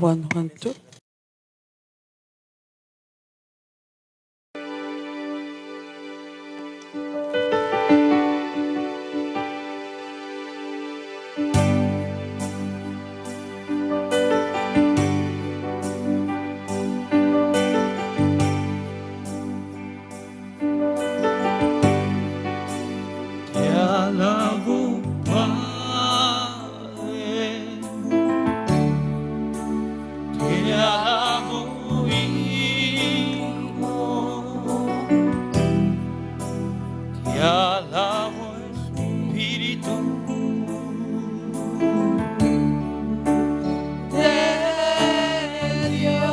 One, one, two. Te alabo, Padre, te alabo, Hijo, te alabo, Espíritu de Dios.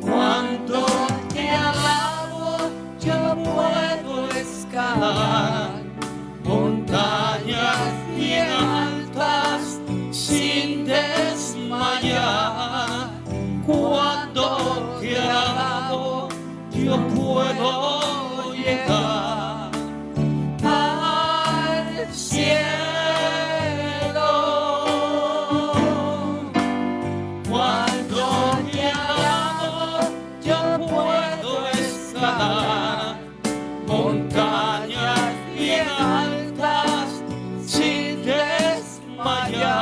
Cuando te alabo, yo puedo escalar montañas bien altas sin desmayar. Cuando te alabo, yo puedo llegar al cielo. Cuando te alabo, yo puedo escalar montañas bien altas sin desmayar.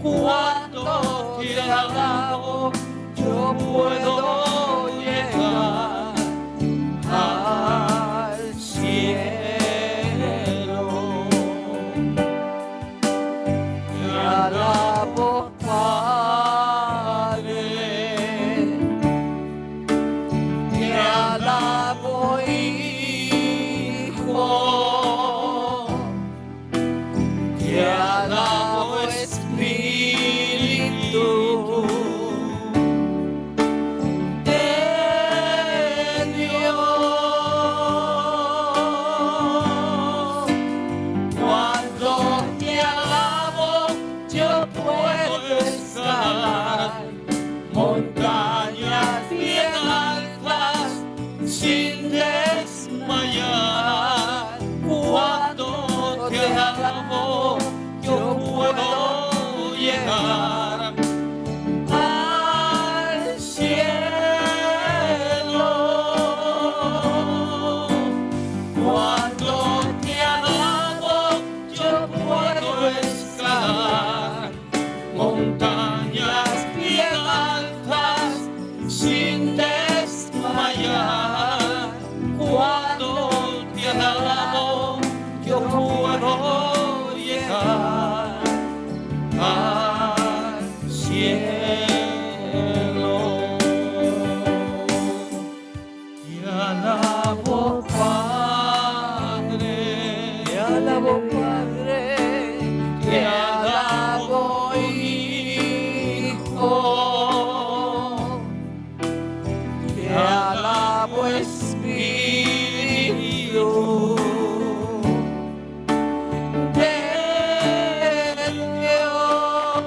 Cuando te alabo, yo puedo llegar al cielo. Te alabo, Padre, te alabo, Hijo, te alabo, Espíritu de Dios. Cuando te alabo, yo puedo escalar montañas bien altas sin desmayar. Cuando te alabo, yo puedo llegar al cielo. Cuando te alabo, yo puedo escalar montañas bien altas sin desmayar. Cuando te alabo, yo puedo llegar al cielo. Te alabo, Padre, Te alabo, Padre. te alabo, Hijo, te alabo, Espíritu de Dios.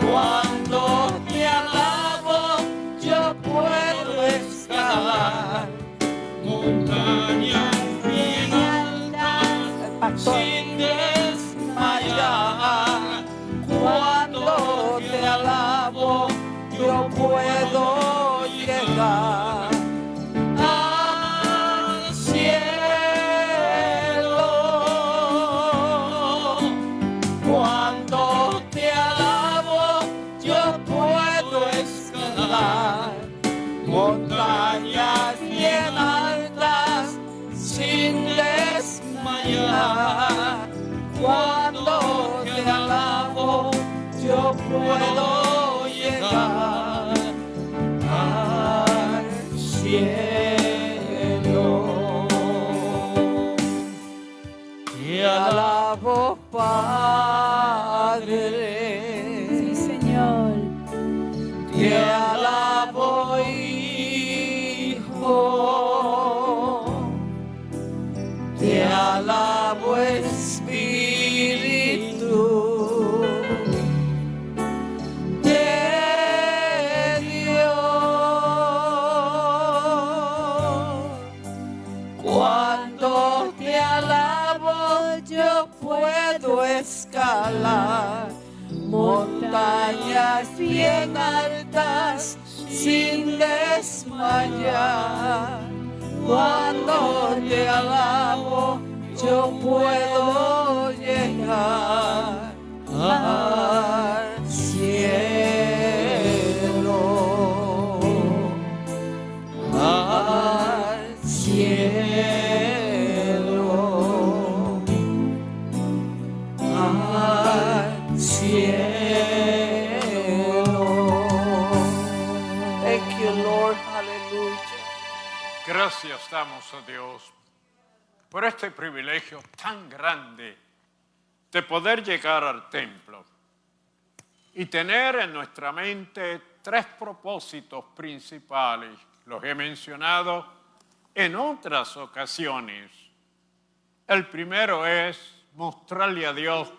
Cuando te alabo, yo puedo escalar montañas bien altas sin desmayar. Cuando te alabo, yo puedo llegar al cielo. Cuando te alabo, yo puedo escalar montañas bien altas sin desmayar. Cuando te alabo, yo puedo llegar al cielo. Te alabo, Padre. Sí, Señor. Te alabo, Hijo, te alabo, Espíritu de Dios. montañas bien altas sin desmayar. Cuando te alabo, yo puedo llegar al cielo, al cielo, al cielo. Thank you, Lord. Hallelujah. Gracias damos a Dios por este privilegio tan grande de poder llegar al templo y tener en nuestra mente tres propósitos principales. Los he mencionado en otras ocasiones. El primero es mostrarle a Dios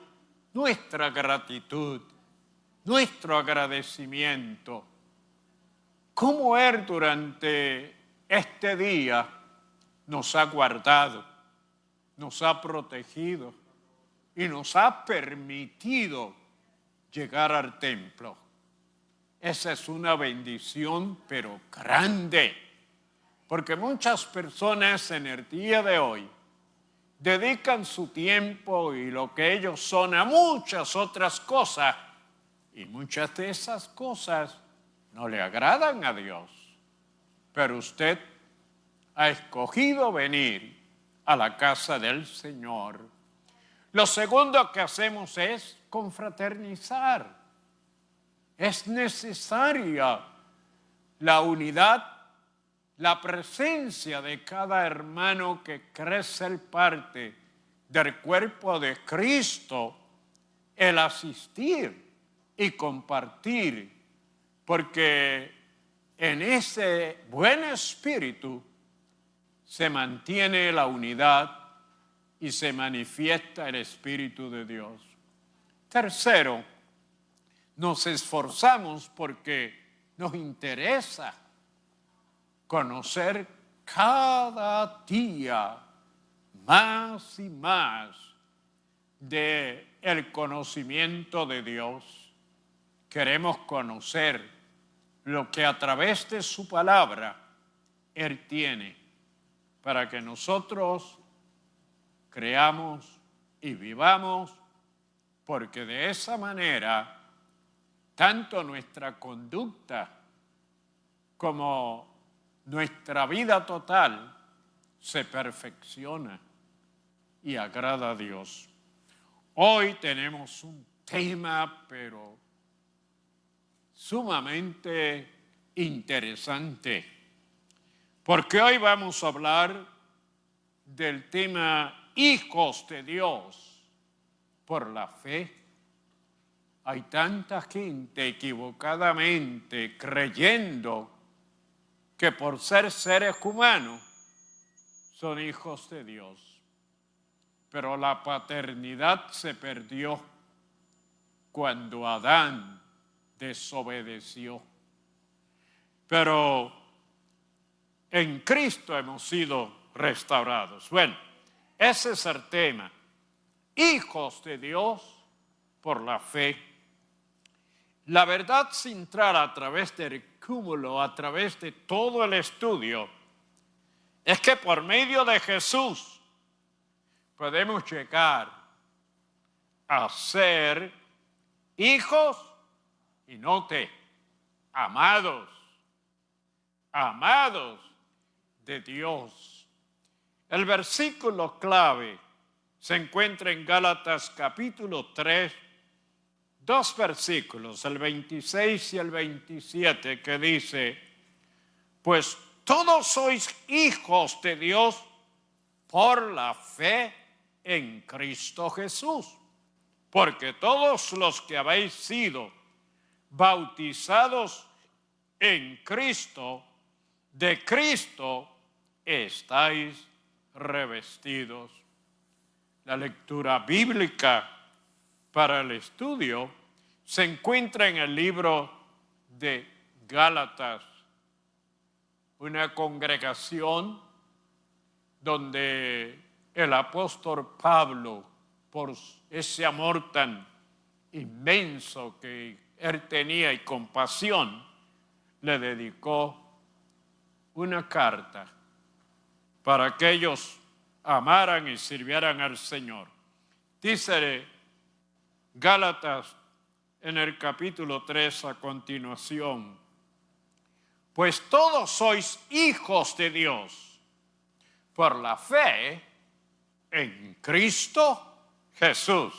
nuestra gratitud, nuestro agradecimiento. Cómo Él durante este día nos ha guardado, nos ha protegido y nos ha permitido llegar al templo. Esa es una bendición, pero grande, porque muchas personas en el día de hoy dedican su tiempo y lo que ellos son a muchas otras cosas, y muchas de esas cosas no le agradan a Dios. Pero usted ha escogido venir a la casa del Señor. Lo segundo que hacemos es confraternizar. Es necesaria la unidad, la presencia de cada hermano que cree ser parte del cuerpo de Cristo, el asistir y compartir, porque en ese buen espíritu se mantiene la unidad y se manifiesta el Espíritu de Dios. Tercero, nos esforzamos porque nos interesa conocer cada día más y más del conocimiento de Dios. Queremos conocer lo que a través de su palabra Él tiene para que nosotros creamos y vivamos, porque de esa manera tanto nuestra conducta como nuestra vida total se perfecciona y agrada a Dios. Hoy tenemos un tema, pero sumamente interesante, porque hoy vamos a hablar del tema hijos de Dios por la fe. Hay tanta gente equivocadamente creyendo que por ser seres humanos son hijos de Dios, pero la paternidad se perdió cuando Adán desobedeció. Pero en Cristo hemos sido restaurados. Bueno, ese es el tema. Hijos de Dios por la fe. La verdad central a través del cúmulo, a través de todo el estudio, es que por medio de Jesús podemos llegar a ser hijos y note, amados de Dios. El versículo clave se encuentra en Gálatas capítulo 3, dos versículos, el 26 y el 27, que dice: pues todos sois hijos de Dios por la fe en Cristo Jesús, porque todos los que habéis sido bautizados en Cristo, de Cristo estáis revestidos. La lectura bíblica para el estudio se encuentra en el libro de Gálatas, una congregación donde el apóstol Pablo, por ese amor tan inmenso que él tenía y compasión, le dedicó una carta para que ellos amaran y sirvieran al Señor. Dice Gálatas en el capítulo 3 a continuación: pues todos sois hijos de Dios por la fe en Cristo Jesús.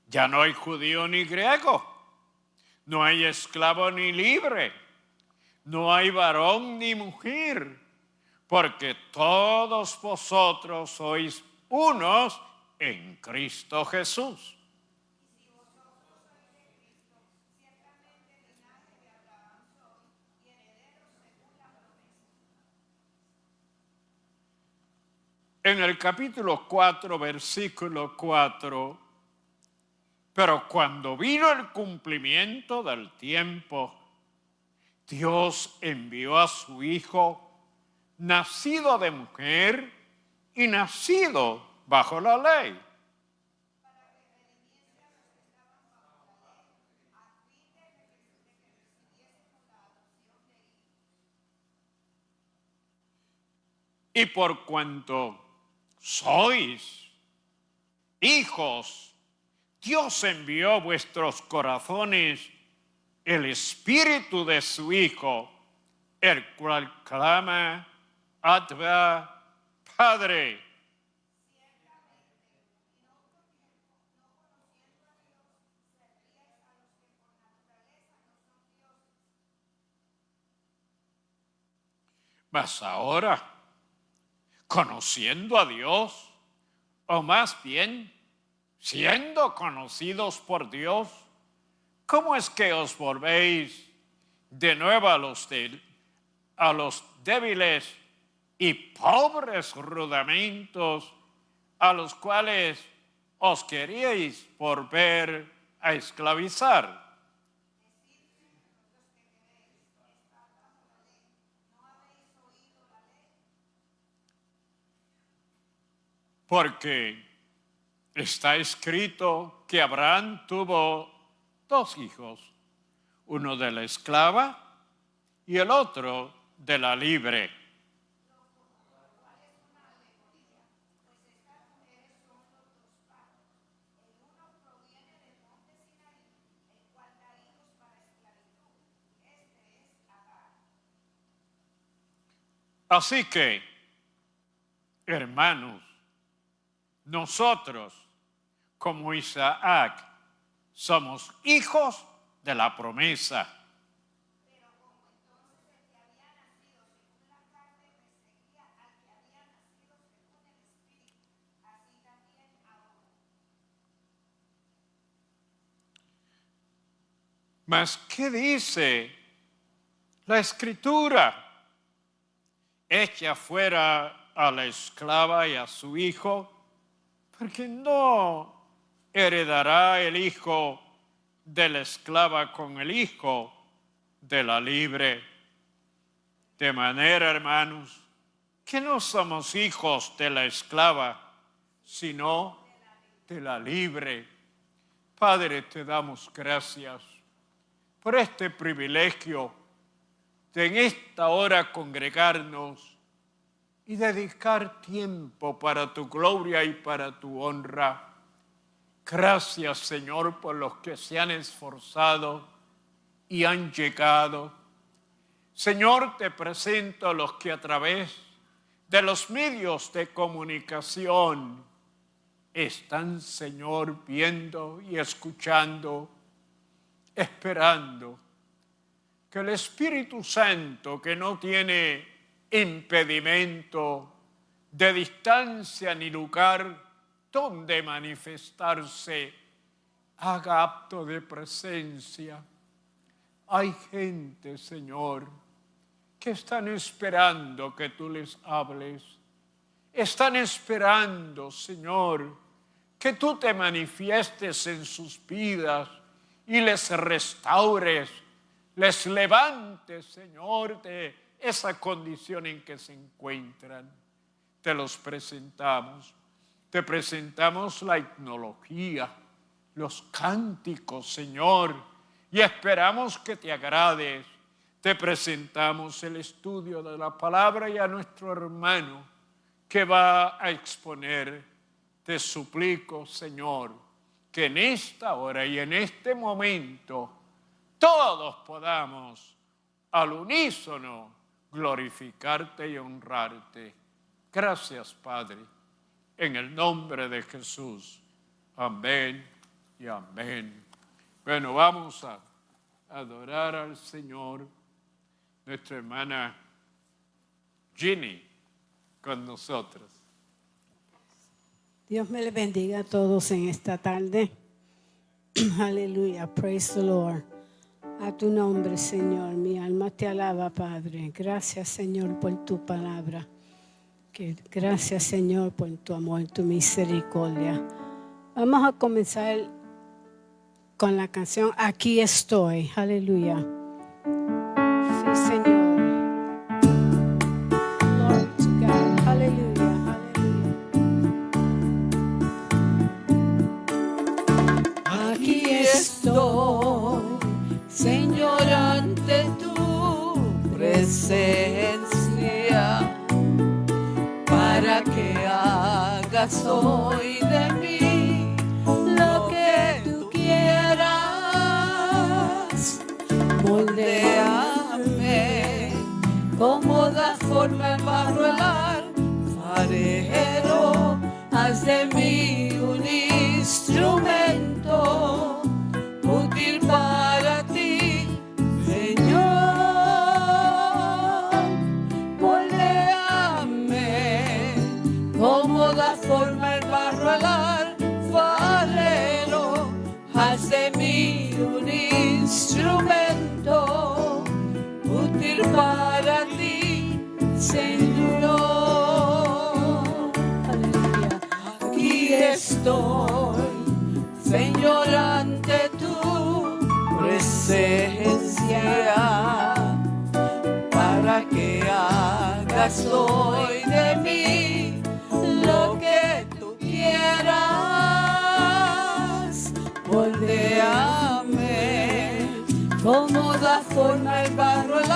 Ya no hay judío ni griego, no hay esclavo ni libre, no hay varón ni mujer, porque todos vosotros sois unos en Cristo Jesús. En el capítulo 4, versículo 4, pero cuando vino el cumplimiento del tiempo, Dios envió a su Hijo, nacido de mujer y nacido bajo la ley. Y por cuanto sois hijos, Dios envió a vuestros corazones el Espíritu de su Hijo, el cual clama, Abba, Padre. Mas ahora, conociendo a Dios, o más bien, siendo conocidos por Dios, ¿cómo es que os volvéis de nuevo a los débiles y pobres rudimientos a los cuales os queríais volver a esclavizar? Porque está escrito que Abraham tuvo dos hijos, uno de la esclava y el otro de la libre. Así que, hermanos, nosotros, como Isaac, somos hijos de la promesa. Pero como entonces el que había nacido según la carne perseguía al que había nacido según el Espíritu, así también ahora. Mas, ¿qué dice la Escritura? Echa fuera a la esclava y a su hijo, porque no heredará el hijo de la esclava con el hijo de la libre. De manera, hermanos, que no somos hijos de la esclava, sino de la libre. Padre, te damos gracias por este privilegio de en esta hora congregarnos y dedicar tiempo para tu gloria y para tu honra. Gracias, Señor, por los que se han esforzado y han llegado. Señor, te presento a los que a través de los medios de comunicación están, Señor, viendo y escuchando, esperando que el Espíritu Santo, que no tiene impedimento de distancia ni lugar donde manifestarse, haga acto de presencia. Hay gente, Señor, que están esperando que tú les hables. Están esperando, Señor, que tú te manifiestes en sus vidas y les restaures, les levantes, Señor, de esa condición en que se encuentran. te los presentamos. Te presentamos la etnología, los cánticos, Señor, y esperamos que te agrades. Te presentamos el estudio de la palabra y a nuestro hermano que va a exponer. Te suplico, Señor, que en esta hora y en este momento todos podamos al unísono glorificarte y honrarte. Gracias, Padre, en el nombre de Jesús. Amén y amén. Bueno, vamos a adorar al Señor. Nuestra hermana Ginny con nosotros. Dios me les bendiga a todos en esta tarde. Aleluya, praise the Lord. A tu nombre, Señor, mi alma te alaba, Padre. Gracias, Señor, por tu palabra. Gracias, Señor, por tu amor, tu misericordia. Vamos a comenzar con la canción Aquí estoy. Aleluya. Sí, Señor. Glory to God. Aleluya, aleluya. Aquí estoy, Señor, ante tu presencia, para que hagas hoy de mí lo que tú quieras. Moldéame como da forma el barro el alfarero, haz de mí un instrumento útil para ti, Señor. Moldéame como da forma el barro al alfarero, haz de mí un instrumento útil para ti, Señor. Aleluya. Aquí estoy, Señor, ante tu presencia, para que hagas hoy de mí lo que tú quieras. Moldéame como da forma el barro al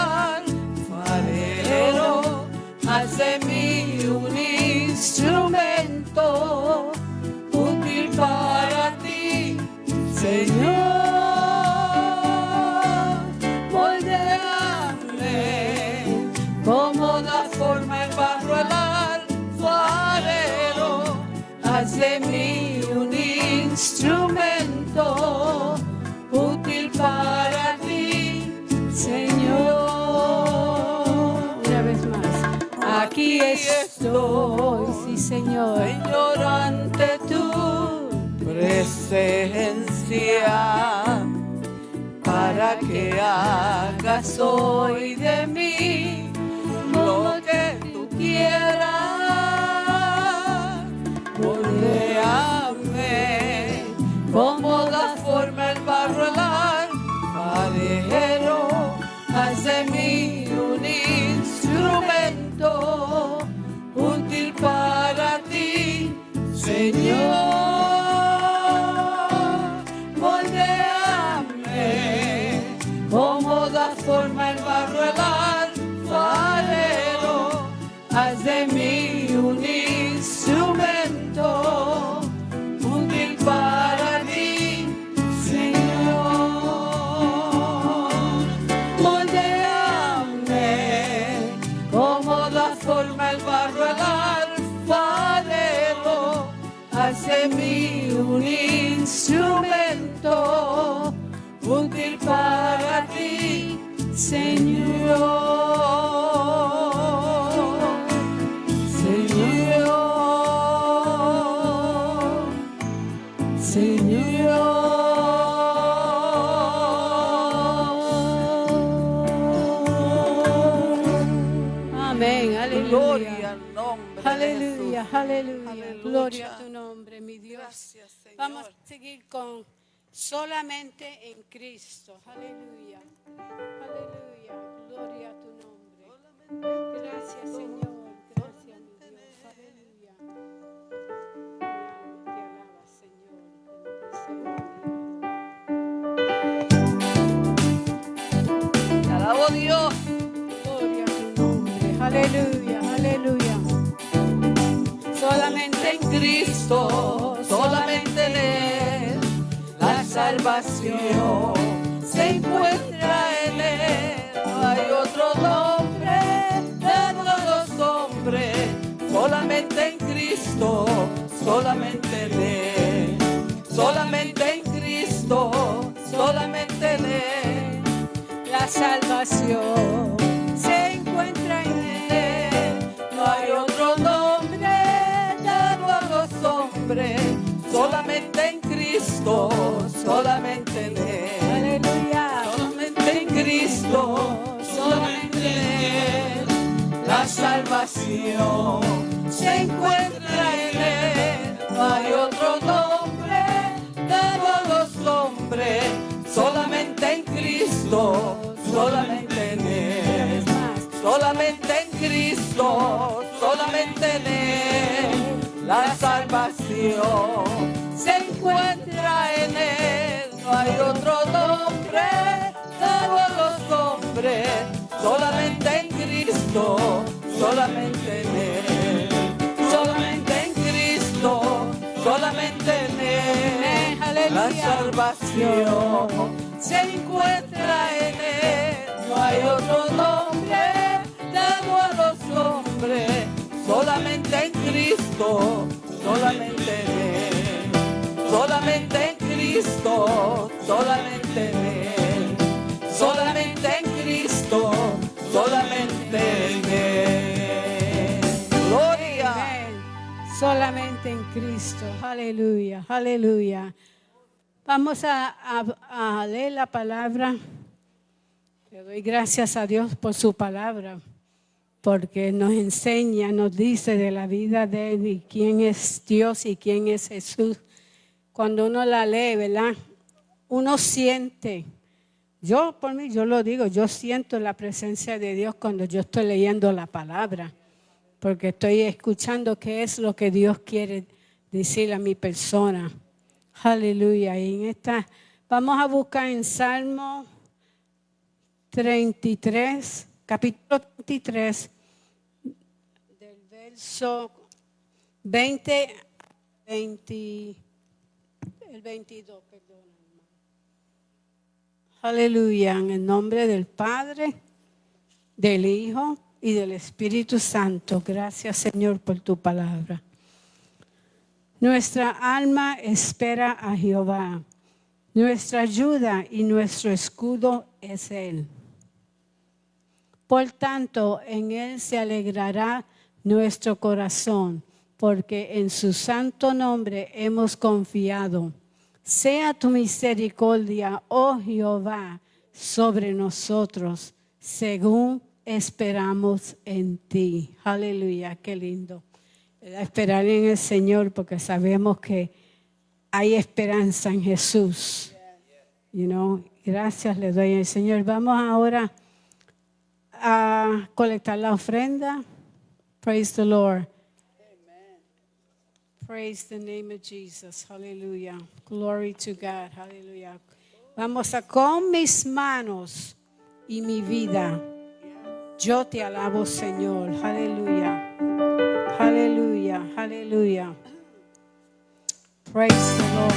alfarero, haz de mí un instrumento útil para ti, Señor. Moldéame como da forma el barro al alfarero, haz de mí un instrumento útil para ti, Señor. Una vez más. Aquí estoy, Sí, Señor. Señor, ante tu presencia, para que hagas hoy de mí lo que tú quieras. Moldéame como da forma el barro al alfarero, haz de mí un instrumento útil para ti, Señor. Moldéame como da forma el barro al alfarero, haz de mí un instrumento útil para ti, Señor. Moldéame como da forma el barro al alfarero, haz de mí un instrumento útil para ti, Señor. Señor. Amén. Aleluya. Gloria al nombre de Aleluya, Jesús. aleluya. Aleluya. Gloria a tu nombre, mi Dios. Gracias, Señor. Vamos a seguir con solamente en Cristo. Aleluya. Aleluya. Gloria a tu nombre. Gracias, Señor. Gracias, mi Dios. Aleluya. Dios. Gloria a tu nombre. Aleluya, aleluya. Solamente En Cristo, solamente en Él, la salvación se encuentra en Él. No hay otro nombre dado a los hombres, solamente en Cristo, solamente en Él. Solamente en Cristo, solamente en Él, la salvación se encuentra en Él. no hay otro nombre dado a los hombres, solamente en Cristo, solamente en Él. Aleluya. Solamente en Cristo, solamente en Él, la salvación se encuentra en Él. No hay otro nombre dado a los hombres, solamente en Cristo, solamente en Él. Solamente en Cristo, solamente en Él, la salvación se encuentra en Él. No hay otro nombre dado a los hombres, solamente en Cristo, solamente en Él. Solamente en Cristo, solamente en Él, la salvación se encuentra en Él. No hay otro nombre dado a los hombres, solamente en Cristo, solamente en Él. Solamente en Cristo, solamente en Él. Solamente en Cristo, solamente en Él. Gloria. Amén. Solamente en Cristo. Aleluya, aleluya. Vamos a leer la palabra. Le doy gracias a Dios por su palabra, porque nos enseña, nos dice de la vida de Él y quién es Dios y quién es Jesús. Cuando uno la lee, ¿verdad? Uno siente, yo por mí, yo lo digo, yo siento la presencia de Dios cuando yo estoy leyendo la palabra, porque estoy escuchando qué es lo que Dios quiere decir a mi persona. Aleluya. Y en esta, vamos a buscar en Salmo 33, capítulo 33, del verso 20, el 22, perdón. Aleluya, en el nombre del Padre, del Hijo y del Espíritu Santo. Gracias, Señor, por tu palabra. Nuestra alma espera a Jehová. Nuestra ayuda y nuestro escudo es Él. Por tanto, en Él se alegrará nuestro corazón, porque en su santo nombre hemos confiado. Sea tu misericordia, oh Jehová, sobre nosotros, según esperamos en ti. Aleluya, qué lindo. Esperar en el Señor, porque sabemos que hay esperanza en Jesús. Gracias le doy al Señor. Vamos ahora a colectar la ofrenda. Praise the Lord. Praise the name of Jesus. Hallelujah. Glory to God. Hallelujah. Vamos a con mis manos y mi vida. Yo te alabo, Señor. Hallelujah. Hallelujah. Hallelujah. Praise the Lord.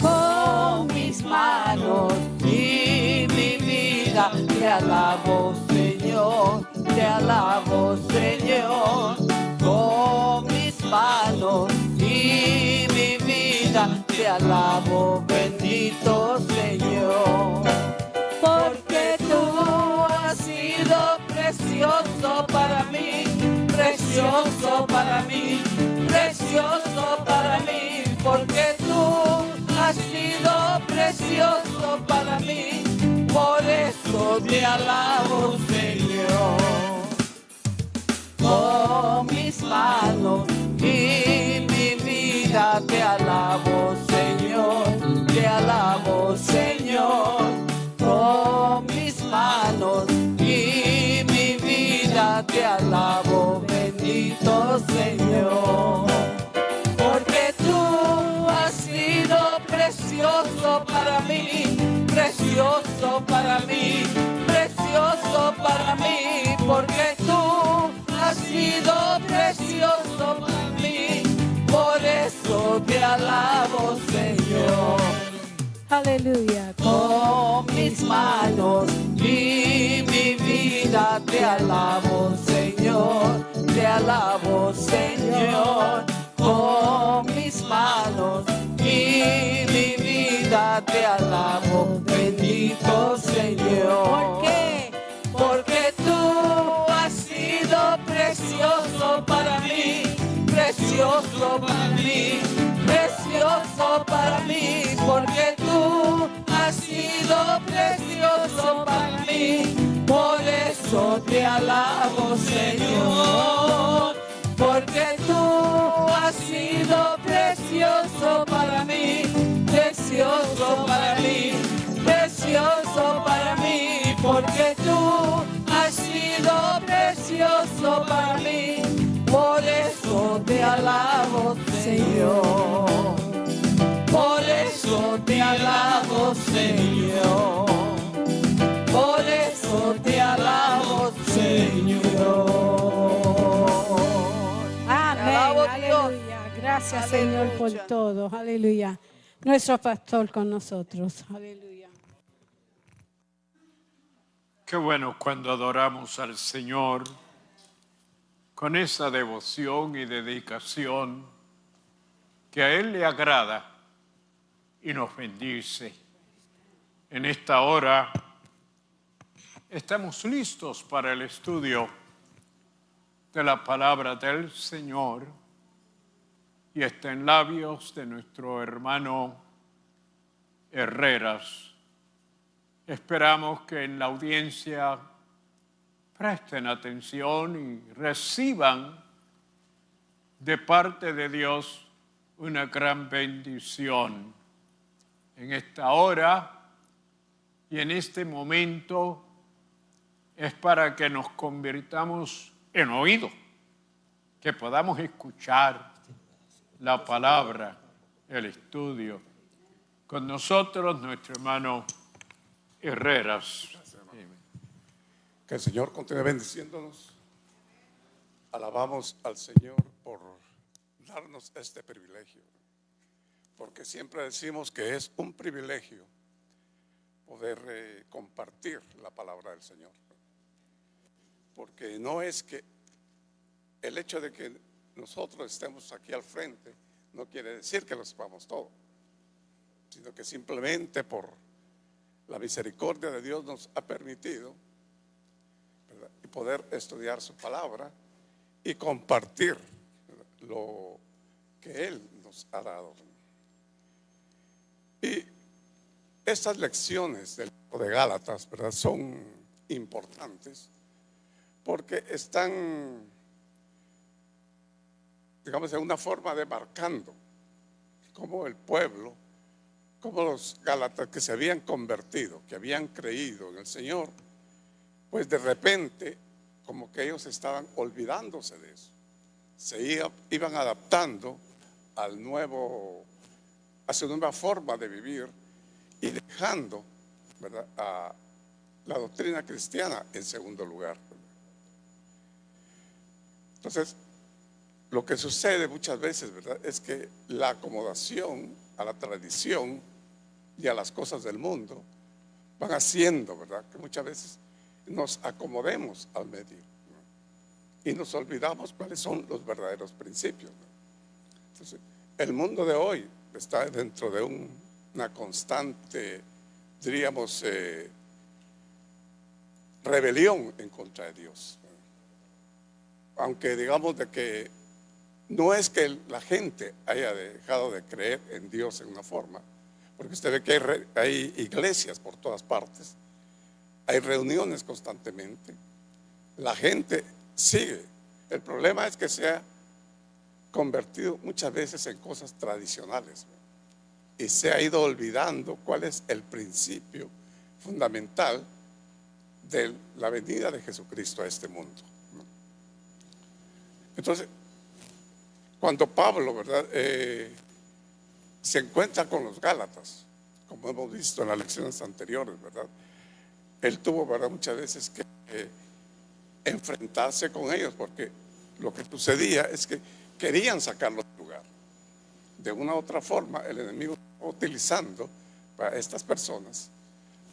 Con mis manos y mi vida te alabo, Señor. Te alabo, Señor. Con mis manos y mi vida te alabo, bendito Señor. Porque tú has sido precioso para mí, precioso para mí, precioso para mí. Porque tú has sido precioso para mí, por eso te alabo, Señor. Con mis manos y mi vida te alabo, Señor, te alabo, Señor. Con mis manos y mi vida te alabo, bendito Señor. Porque tú has sido precioso para mí, precioso para mí, para mí, porque tú has sido precioso para mí. Por eso te alabo, Señor. Aleluya. Con mis manos y mi vida te alabo, Señor. Te alabo, Señor. Con mis manos y mi vida te alabo, bendito Señor. ¿Por qué? Porque tú has sido precioso para mí, precioso para mí, precioso para mí, porque tú has sido precioso para mí. Por eso te alabo, Señor, porque tú has sido precioso para mí, precioso para mí, precioso para mí, porque tú has sido precioso para mí. Por eso te alabo, Señor. Por eso te alabo, Señor. Por eso te alabo, Señor. Amén. Te alabo, Dios. Aleluya. Gracias, Señor, por Aleluya. todo. Aleluya. Nuestro pastor con nosotros. Aleluya. Qué bueno cuando adoramos al Señor con esa devoción y dedicación que a Él le agrada y nos bendice. En esta hora estamos listos para el estudio de la palabra del Señor y está en labios de nuestro hermano Herreras. Esperamos que en la audiencia presten atención y reciban de parte de Dios una gran bendición. En esta hora y en este momento es para que nos convirtamos en oído, que podamos escuchar la palabra, el estudio. Con nosotros nuestro hermano Herreras. Que el Señor continúe bendiciéndonos. Alabamos al Señor por darnos este privilegio, porque siempre decimos que es un privilegio poder compartir la palabra del Señor, porque no es que el hecho de que nosotros estemos aquí al frente no quiere decir que lo sepamos todo, sino que simplemente por la misericordia de Dios nos ha permitido, ¿verdad?, y poder estudiar su palabra y compartir, ¿verdad?, lo que Él nos ha dado. Y estas lecciones del libro de Gálatas, ¿verdad?, son importantes porque están, digamos, de una forma demarcando cómo el pueblo, como los gálatas que se habían convertido, que habían creído en el Señor, pues de repente como que ellos estaban olvidándose de eso, se iban adaptando a su nueva forma de vivir y dejando, ¿verdad?, a la doctrina cristiana en segundo lugar. Entonces, lo que sucede muchas veces, ¿verdad?, es que la acomodación a la tradición y a las cosas del mundo van haciendo, ¿verdad?, que muchas veces nos acomodemos al medio, ¿no?, y nos olvidamos cuáles son los verdaderos principios, ¿no? Entonces, el mundo de hoy está dentro de una constante, diríamos, rebelión en contra de Dios, ¿no? Aunque digamos de que no es que la gente haya dejado de creer en Dios en una forma, porque usted ve que hay iglesias por todas partes, hay reuniones constantemente, la gente sigue. El problema es que se ha convertido muchas veces en cosas tradicionales, ¿no?, y se ha ido olvidando cuál es el principio fundamental de la venida de Jesucristo a este mundo, ¿no? Entonces, cuando Pablo, ¿verdad?, se encuentra con los Gálatas, como hemos visto en las lecciones anteriores, ¿verdad?, él tuvo, ¿verdad?, muchas veces que enfrentarse con ellos, porque lo que sucedía es que querían sacarlos del lugar. De una u otra forma, el enemigo estaba utilizando a estas personas,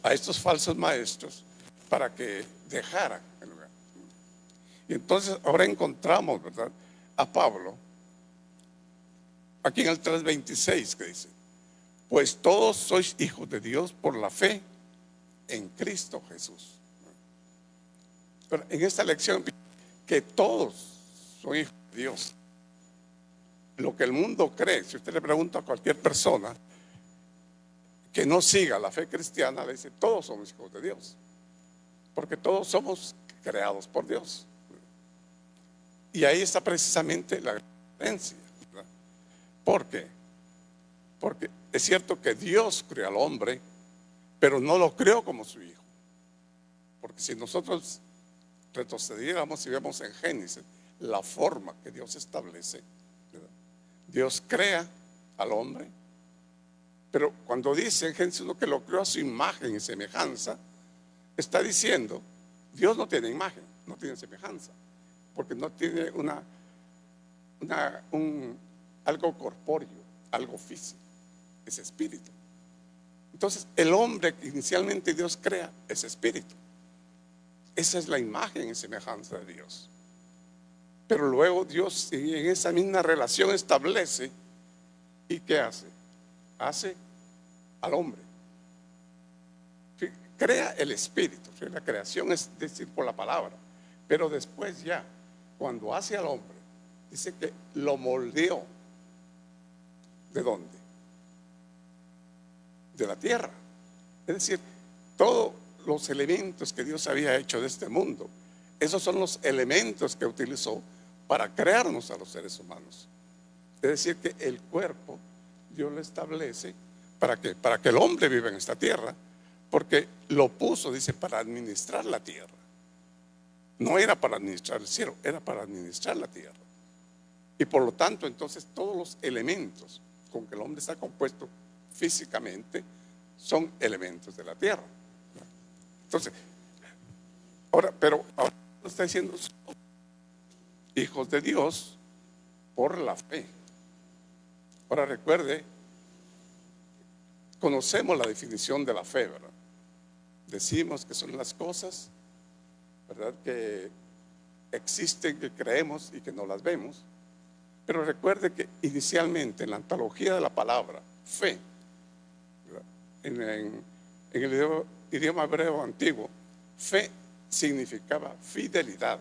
a estos falsos maestros, para que dejaran el lugar. Y entonces ahora encontramos, ¿verdad?, a Pablo aquí en el 3:26, que dice: pues todos sois hijos de Dios por la fe en Cristo Jesús. Pero en esta lección, que todos son hijos de Dios. Lo que el mundo cree, si usted le pregunta a cualquier persona que no siga la fe cristiana, le dice: todos somos hijos de Dios, porque todos somos creados por Dios. Y ahí está precisamente la diferencia, ¿verdad? ¿Por qué? Porque es cierto que Dios creó al hombre, pero no lo creó como su hijo. Porque si nosotros retrocediéramos y vemos en Génesis la forma que Dios establece, ¿verdad?, Dios crea al hombre, pero cuando dice en Génesis 1 que lo creó a su imagen y semejanza, está diciendo: Dios no tiene imagen, no tiene semejanza, porque no tiene algo corpóreo, algo físico, es espíritu. Entonces el hombre que inicialmente Dios crea es espíritu. Esa es la imagen y semejanza de Dios. Pero luego Dios en esa misma relación establece, ¿y qué hace? Hace al hombre. Crea el espíritu. La creación es decir por la palabra. Pero después ya, cuando hace al hombre, dice que lo moldeó. ¿De dónde? De la tierra. Es decir, todos los elementos que Dios había hecho de este mundo, esos son los elementos que utilizó para crearnos a los seres humanos. Es decir, que el cuerpo Dios lo establece para que el hombre viva en esta tierra, porque lo puso, dice, para administrar la tierra. No era para administrar el cielo, era para administrar la tierra. Y por lo tanto, entonces, todos los elementos con que el hombre está compuesto físicamente son elementos de la tierra. Entonces, ahora está diciendo: hijos de Dios por la fe. Ahora recuerde, conocemos la definición de la fe, ¿verdad? Decimos que son las cosas, ¿verdad?, que existen, que creemos y que no las vemos. Pero recuerde que inicialmente en la antología de la palabra fe, en el idioma hebreo antiguo, fe significaba fidelidad,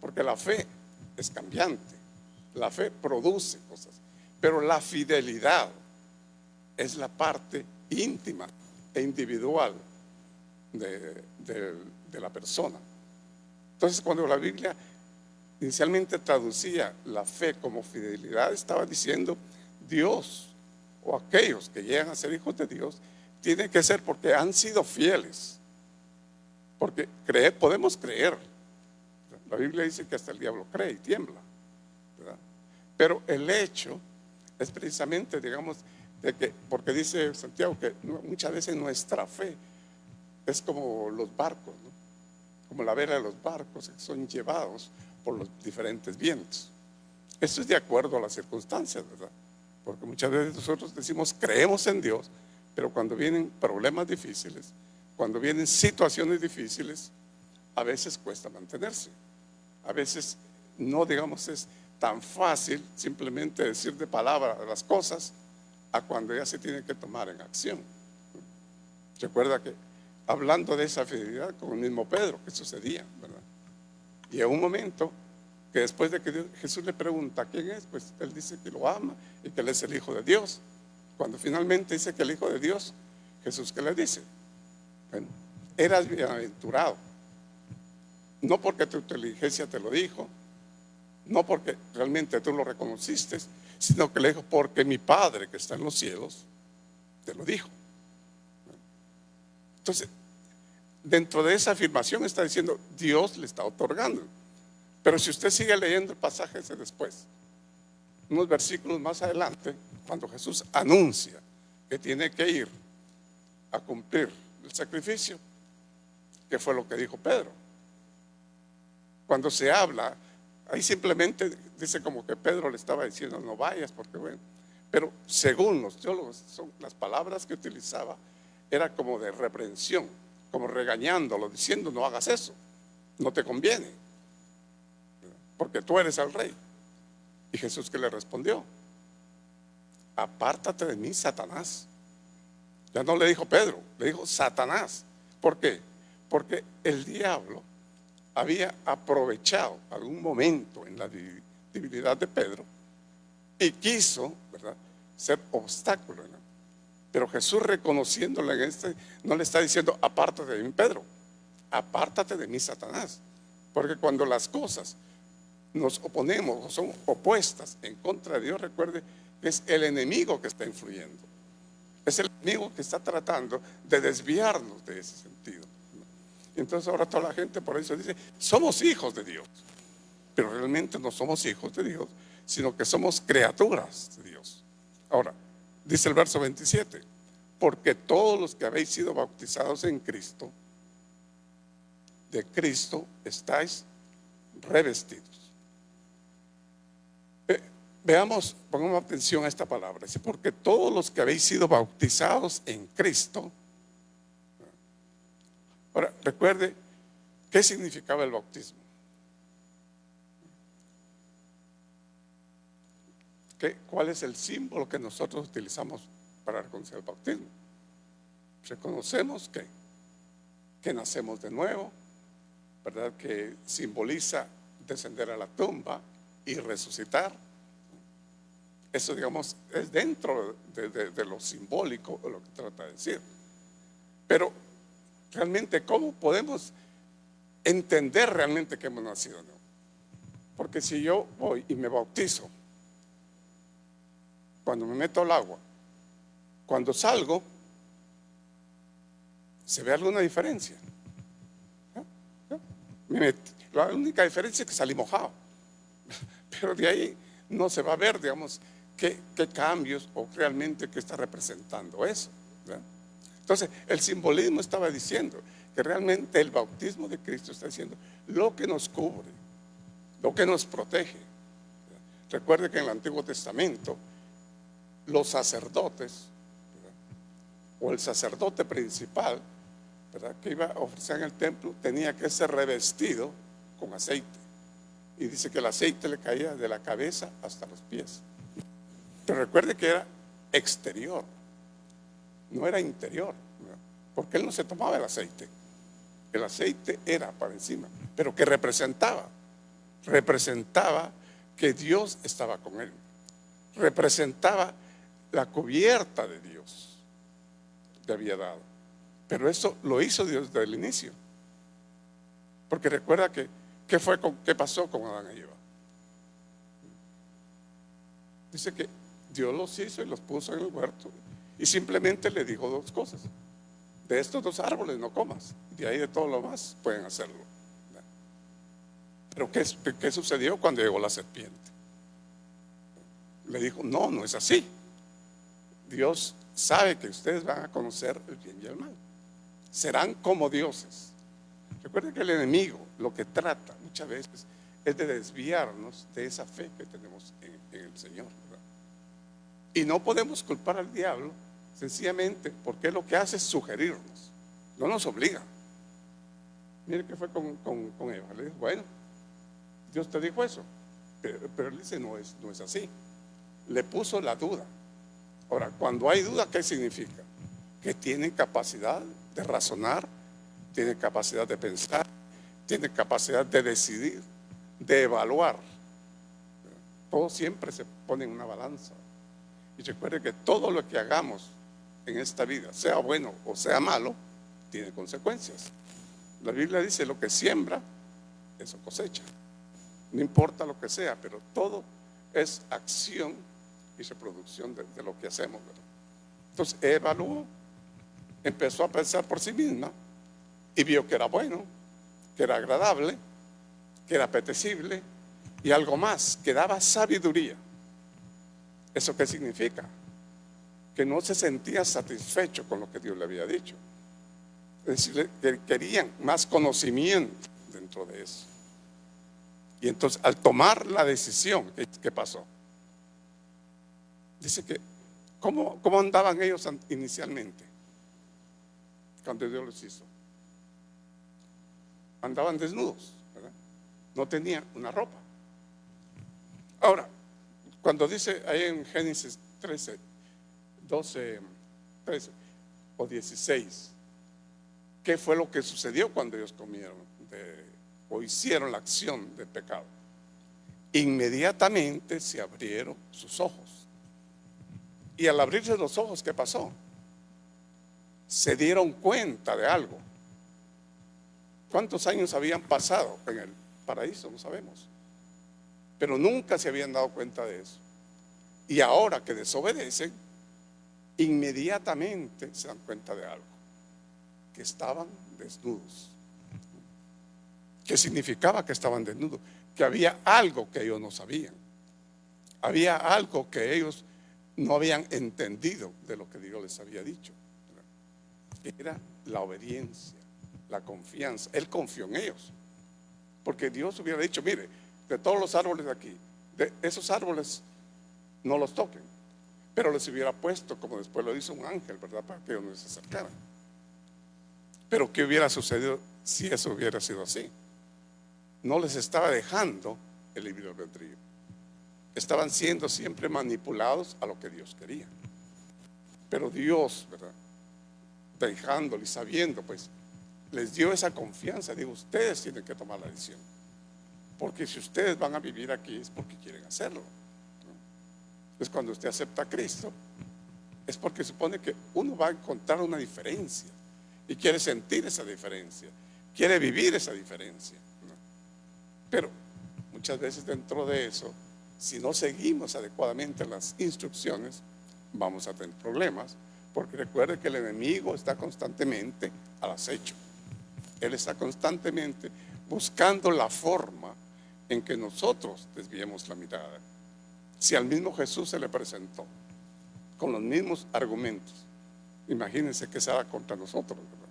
porque la fe es cambiante, la fe produce cosas, pero la fidelidad es la parte íntima e individual de la persona. Entonces, cuando la Biblia inicialmente traducía la fe como fidelidad, estaba diciendo: Dios, o aquellos que llegan a ser hijos de Dios, tienen que ser porque han sido fieles, porque podemos creer. La Biblia dice que hasta el diablo cree y tiembla, ¿verdad? Pero el hecho es precisamente, digamos, de que, porque dice Santiago que muchas veces nuestra fe es como los barcos, ¿no?, como la vela de los barcos que son llevados por los diferentes vientos. Esto es de acuerdo a las circunstancias, ¿verdad? Porque muchas veces nosotros decimos creemos en Dios, pero cuando vienen problemas difíciles, cuando vienen situaciones difíciles, a veces cuesta mantenerse. A veces no, digamos, es tan fácil simplemente decir de palabra las cosas a cuando ya se tiene que tomar en acción. Recuerda que hablando de esa fidelidad con el mismo Pedro, que sucedía, ¿verdad? Y en un momento que después de que Jesús le pregunta quién es, pues él dice que lo ama y que él es el Hijo de Dios. Cuando finalmente dice que el Hijo de Dios, Jesús, ¿qué le dice? Bueno, eras bienaventurado, no porque tu inteligencia te lo dijo, no porque realmente tú lo reconociste, sino que le dijo: porque mi Padre que está en los cielos te lo dijo. Entonces, dentro de esa afirmación está diciendo: Dios le está otorgando. Pero si usted sigue leyendo el pasaje ese después, unos versículos más adelante, cuando Jesús anuncia que tiene que ir a cumplir el sacrificio, qué fue lo que dijo Pedro. Cuando se habla, ahí simplemente dice como que Pedro le estaba diciendo no vayas porque bueno, pero según los teólogos, las palabras que utilizaba era como de reprensión, como regañándolo, diciendo no hagas eso, no te conviene, porque tú eres el rey. Y Jesús, ¿qué le respondió? Apártate de mí, Satanás. Ya no le dijo Pedro, le dijo Satanás. ¿Por qué? Porque el diablo había aprovechado algún momento en la divinidad de Pedro y quiso, ¿verdad?, ser obstáculo, ¿no? Pero Jesús, reconociéndole en no le está diciendo apártate de mí, Pedro, apártate de mí, Satanás. Porque cuando las cosas nos oponemos o son opuestas en contra de Dios, recuerde que es el enemigo que está influyendo, es el enemigo que está tratando de desviarnos de ese sentido. Entonces ahora toda la gente por eso dice somos hijos de Dios, pero realmente no somos hijos de Dios, sino que somos criaturas de Dios. Ahora dice el verso 27, porque todos los que habéis sido bautizados en Cristo, de Cristo estáis revestidos. Veamos, pongamos atención a esta palabra. Dice, porque todos los que habéis sido bautizados en Cristo. Ahora, recuerde, ¿qué significaba el bautismo? ¿Cuál es el símbolo que nosotros utilizamos para reconocer el bautismo? Reconocemos que nacemos de nuevo, ¿verdad? Que simboliza descender a la tumba y resucitar. Eso, digamos, es dentro de lo simbólico de lo que trata de decir. Pero realmente, ¿cómo podemos entender realmente que hemos nacido de nuevo? Porque si yo voy y me bautizo, cuando me meto al agua, cuando salgo, ¿se ve alguna diferencia? La única diferencia es que salí mojado, pero de ahí no se va a ver, digamos, qué cambios o realmente qué está representando eso, ¿verdad? Entonces el simbolismo estaba diciendo que realmente el bautismo de Cristo está diciendo lo que nos cubre, lo que nos protege. Recuerde que en el Antiguo Testamento los sacerdotes, ¿verdad?, o el sacerdote principal, ¿verdad?, que iba a ofrecer en el templo, tenía que ser revestido con aceite. Y dice que el aceite le caía de la cabeza hasta los pies. Pero recuerde que era exterior, no era interior, ¿verdad?, porque él no se tomaba el aceite. El aceite era para encima, pero que representaba que Dios estaba con él, representaba la cubierta de Dios le había dado. Pero eso lo hizo Dios desde el inicio, porque recuerda que ¿qué pasó con Adán y Eva? Dice que Dios los hizo y los puso en el huerto y simplemente le dijo dos cosas: de estos dos árboles no comas, de ahí de todo lo más pueden hacerlo. Pero ¿qué sucedió cuando llegó la serpiente? Le dijo, no es así. Dios sabe que ustedes van a conocer el bien y el mal, serán como dioses. Recuerden que el enemigo lo que trata muchas veces es de desviarnos de esa fe que tenemos en el Señor, ¿verdad? Y no podemos culpar al diablo sencillamente porque lo que hace es sugerirnos, no nos obliga. Mire que fue con Eva, le dijo, bueno, Dios te dijo eso, pero él dice no es así, le puso la duda. Ahora, cuando hay duda, ¿qué significa? Que tienen capacidad de razonar, tienen capacidad de pensar, tienen capacidad de decidir, de evaluar. Todo siempre se pone en una balanza. Y recuerde que todo lo que hagamos en esta vida, sea bueno o sea malo, tiene consecuencias. La Biblia dice, lo que siembra, eso cosecha. No importa lo que sea, pero todo es acción y reproducción de lo que hacemos, ¿verdad? Entonces evaluó, empezó a pensar por sí misma y vio que era bueno, que era agradable, que era apetecible y algo más, que daba sabiduría. ¿Eso qué significa? Que no se sentía satisfecho con lo que Dios le había dicho. Es decir, que querían más conocimiento dentro de eso. Y entonces, al tomar la decisión, ¿qué pasó? Dice que, ¿cómo andaban ellos inicialmente? Cuando Dios los hizo. Andaban desnudos, ¿verdad? No tenían una ropa. Ahora, cuando dice ahí en Génesis 13, 12, 13 o 16, ¿qué fue lo que sucedió cuando ellos comieron o hicieron la acción de pecado? Inmediatamente se abrieron sus ojos. Y al abrirse los ojos, ¿qué pasó? Se dieron cuenta de algo. ¿Cuántos años habían pasado en el paraíso? No sabemos. Pero nunca se habían dado cuenta de eso. Y ahora que desobedecen, inmediatamente se dan cuenta de algo. Que estaban desnudos. ¿Qué significaba que estaban desnudos? Que había algo que ellos no sabían. Había algo que ellos no habían entendido de lo que Dios les había dicho. Era la obediencia, la confianza. Él confió en ellos. Porque Dios hubiera dicho, mire, de todos los árboles de aquí, de esos árboles no los toquen. Pero les hubiera puesto, como después lo hizo un ángel, ¿verdad? Para que ellos no se acercaran. Pero ¿qué hubiera sucedido si eso hubiera sido así? No les estaba dejando el libre albedrío. Estaban siendo siempre manipulados a lo que Dios quería. Pero Dios, ¿verdad? Dejándolo y sabiendo, pues, les dio esa confianza. Digo, ustedes tienen que tomar la decisión. Porque si ustedes van a vivir aquí es porque quieren hacerlo, ¿no? Entonces, cuando usted acepta a Cristo, es porque supone que uno va a encontrar una diferencia y quiere sentir esa diferencia, quiere vivir esa diferencia, ¿no? Pero muchas veces dentro de eso, si no seguimos adecuadamente las instrucciones, vamos a tener problemas, porque recuerde que el enemigo está constantemente al acecho. Él está constantemente buscando la forma en que nosotros desviemos la mirada. Si al mismo Jesús se le presentó con los mismos argumentos, imagínense que se haga contra nosotros, ¿verdad?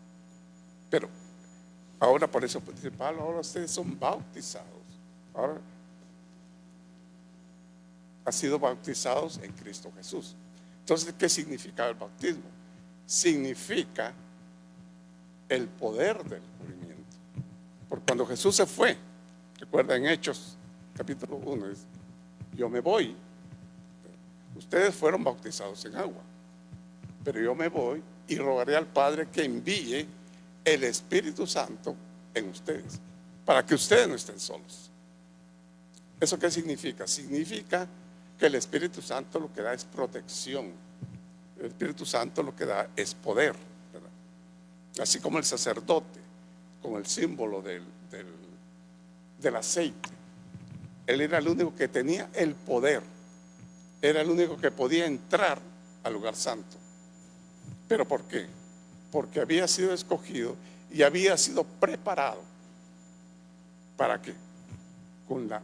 Pero ahora, por eso dice Pablo, ahora ustedes son bautizados. Ahora han sido bautizados en Cristo Jesús. Entonces, ¿qué significa el bautismo? Significa el poder del cubrimiento. Porque cuando Jesús se fue, recuerda en Hechos capítulo 1, es, yo me voy. Ustedes fueron bautizados en agua, pero yo me voy y rogaré al Padre que envíe el Espíritu Santo en ustedes, para que ustedes no estén solos. ¿Eso qué significa? Significa que el Espíritu Santo lo que da es protección. El Espíritu Santo lo que da es poder, ¿verdad? Así como el sacerdote, con el símbolo del aceite, él era el único que tenía el poder, era el único que podía entrar al lugar santo. ¿Pero por qué? Porque había sido escogido y había sido preparado. ¿Para qué? Con la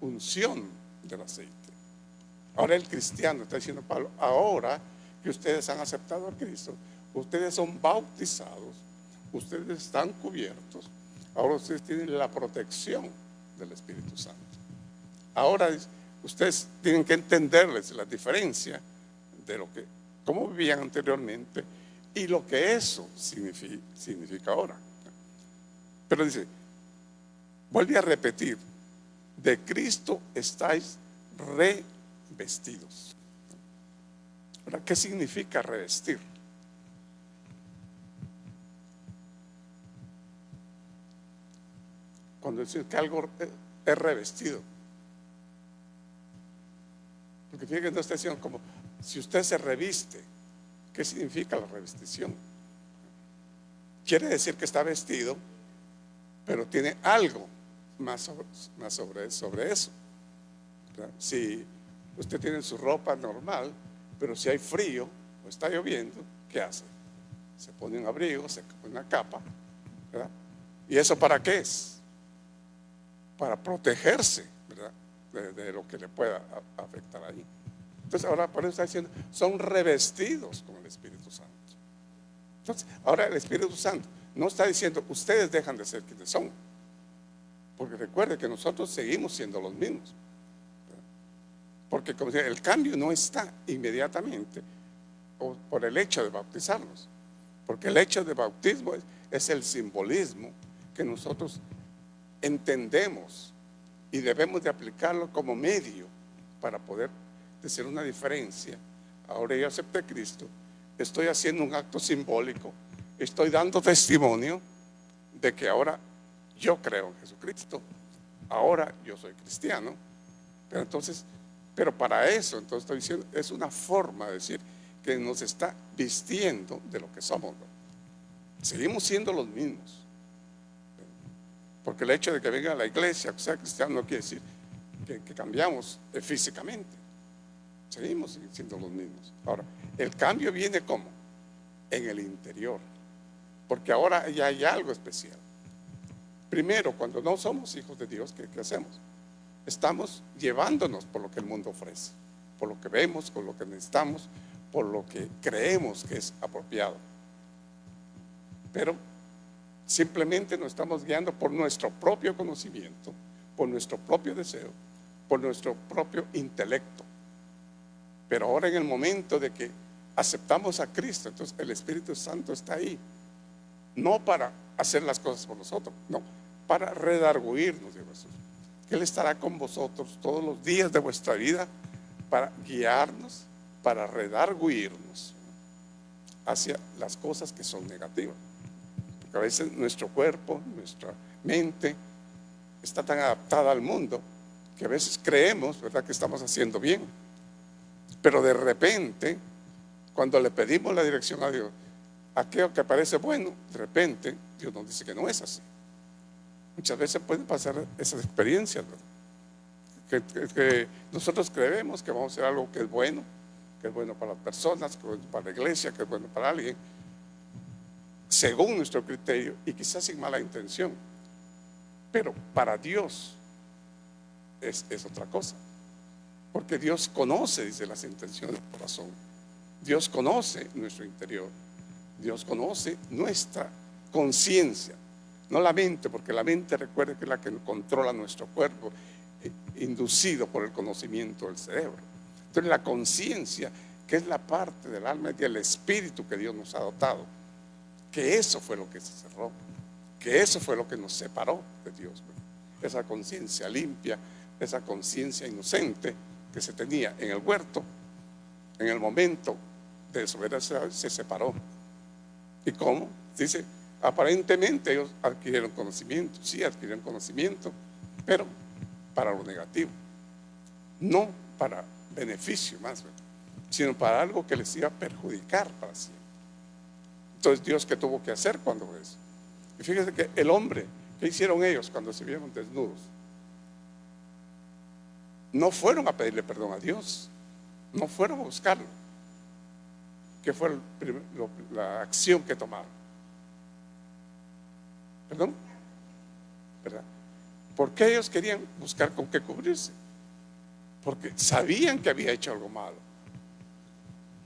unción del aceite. Ahora el cristiano, está diciendo Pablo, ahora que ustedes han aceptado a Cristo, ustedes son bautizados, ustedes están cubiertos, ahora ustedes tienen la protección del Espíritu Santo. Ahora ustedes tienen que entenderles la diferencia de lo que, cómo vivían anteriormente y lo que eso significa ahora. Pero dice, vuelve a repetir, de Cristo estáis revestidos. Ahora, ¿qué significa revestir? Cuando decimos que algo es revestido, porque fíjense, no está diciendo como si usted se reviste. ¿Qué significa la revestición? Quiere decir que está vestido, pero tiene algo más sobre eso, ¿verdad? Si usted tiene su ropa normal, pero si hay frío o está lloviendo, ¿qué hace? Se pone un abrigo, se pone una capa, ¿verdad? ¿Y eso para qué es? Para protegerse, ¿verdad? De lo que le pueda afectar ahí. Entonces ahora por eso está diciendo, son revestidos con el Espíritu Santo. Entonces ahora el Espíritu Santo No está diciendo, ustedes dejan de ser quienes son. Porque recuerde que nosotros seguimos siendo los mismos. Porque como decía, el cambio no está inmediatamente por el hecho de bautizarnos. Porque el hecho de bautismo es el simbolismo que nosotros entendemos y debemos de aplicarlo como medio para poder decir una diferencia. Ahora yo acepté a Cristo, estoy haciendo un acto simbólico, estoy dando testimonio de que ahora yo creo en Jesucristo, ahora yo soy cristiano. Pero entonces, pero para eso, entonces estoy diciendo, es una forma de decir que nos está vistiendo de lo que somos, ¿no? Seguimos siendo los mismos. Porque el hecho de que venga a la iglesia, que sea cristiano, no quiere decir que cambiamos físicamente. Seguimos siendo los mismos. Ahora, el cambio viene ¿cómo? En el interior. Porque ahora ya hay algo especial. Primero, cuando no somos hijos de Dios, ¿qué hacemos? Estamos llevándonos por lo que el mundo ofrece, por lo que vemos, por lo que necesitamos, por lo que creemos que es apropiado. Pero simplemente nos estamos guiando por nuestro propio conocimiento, por nuestro propio deseo, por nuestro propio intelecto. Pero ahora en el momento de que aceptamos a Cristo, entonces el Espíritu Santo está ahí, no para hacer las cosas por nosotros, no, para redarguirnos, dijo Jesús. Él estará con vosotros todos los días de vuestra vida para guiarnos, para redarguirnos hacia las cosas que son negativas. Porque a veces nuestro cuerpo, nuestra mente está tan adaptada al mundo que a veces creemos, ¿verdad?, que estamos haciendo bien. Pero de repente, cuando le pedimos la dirección a Dios, aquello que parece bueno, de repente Dios nos dice que no es así. Muchas veces pueden pasar esas experiencias, ¿verdad? Que nosotros creemos que vamos a hacer algo que es bueno para las personas, que es bueno para la iglesia, que es bueno para alguien, según nuestro criterio y quizás sin mala intención. Pero para Dios es otra cosa. Porque Dios conoce, dice, las intenciones del corazón. Dios conoce nuestro interior. Dios conoce nuestra conciencia. No la mente, porque la mente, recuerde que es la que controla nuestro cuerpo, inducido por el conocimiento del cerebro. Entonces la conciencia, que es la parte del alma y del espíritu que Dios nos ha dotado, que eso fue lo que se cerró, que eso fue lo que nos separó de Dios. Esa conciencia limpia, esa conciencia inocente que se tenía en el huerto, en el momento de desobedecer se separó. ¿Y cómo? Dice, aparentemente ellos adquirieron conocimiento, sí adquirieron conocimiento, pero para lo negativo, no para beneficio más, ¿verdad?, sino para algo que les iba a perjudicar para siempre. Entonces Dios, ¿qué tuvo que hacer cuando eso? Y fíjense que el hombre, ¿qué hicieron ellos cuando se vieron desnudos? No fueron a pedirle perdón a Dios, no fueron a buscarlo. ¿Qué fue la acción que tomaron? ¿Perdón? ¿Verdad? ¿Por qué ellos querían buscar con qué cubrirse? Porque sabían que había hecho algo malo.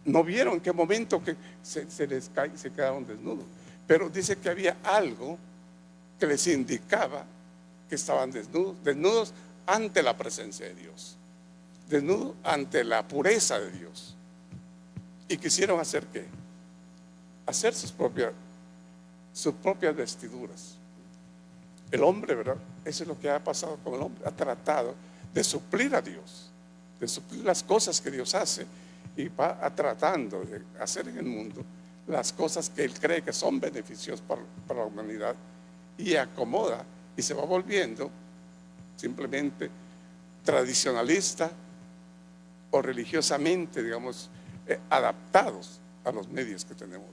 No vieron en qué momento que se les cae y se quedaron desnudos. Pero dice que había algo que les indicaba que estaban desnudos ante la presencia de Dios, desnudos ante la pureza de Dios. Y quisieron hacer ¿qué? Hacer sus propias vestiduras. El hombre, ¿verdad? Eso es lo que ha pasado con el hombre. Ha tratado de suplir a Dios, de suplir las cosas que Dios hace, y va tratando de hacer en el mundo las cosas que él cree que son beneficiosas para la humanidad, y acomoda y se va volviendo simplemente tradicionalista o religiosamente, digamos, adaptados a los medios que tenemos.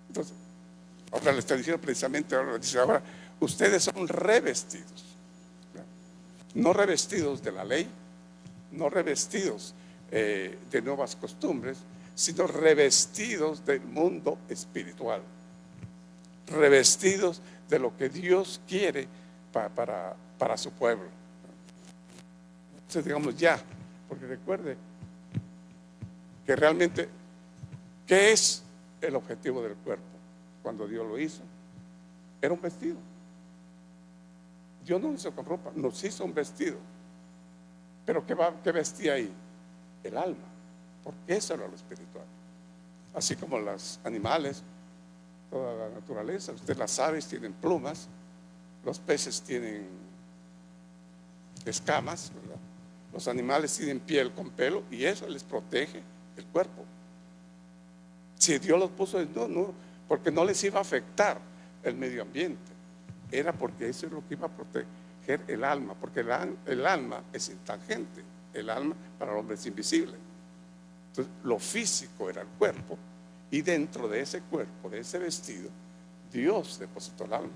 Entonces, ahora le está diciendo precisamente, ahora dice, ahora ustedes son revestidos, no revestidos de la ley, no revestidos de nuevas costumbres, sino revestidos del mundo espiritual, revestidos de lo que Dios quiere para su pueblo. Entonces, digamos, ya, porque recuerde que realmente, ¿qué es el objetivo del cuerpo? Cuando Dios lo hizo, era un vestido. Dios no hizo con ropa, nos hizo un vestido. Pero ¿qué vestía ahí? El alma, porque eso era lo espiritual. Así como los animales, toda la naturaleza, las aves tienen plumas, los peces tienen escamas, ¿verdad? Los animales tienen piel con pelo y eso les protege el cuerpo. Si Dios los puso, no, porque no les iba a afectar el medio ambiente, era porque eso es lo que iba a proteger el alma, porque el alma es intangente, el alma para el hombre es invisible. Entonces, lo físico era el cuerpo, y dentro de ese cuerpo, de ese vestido, Dios depositó el alma.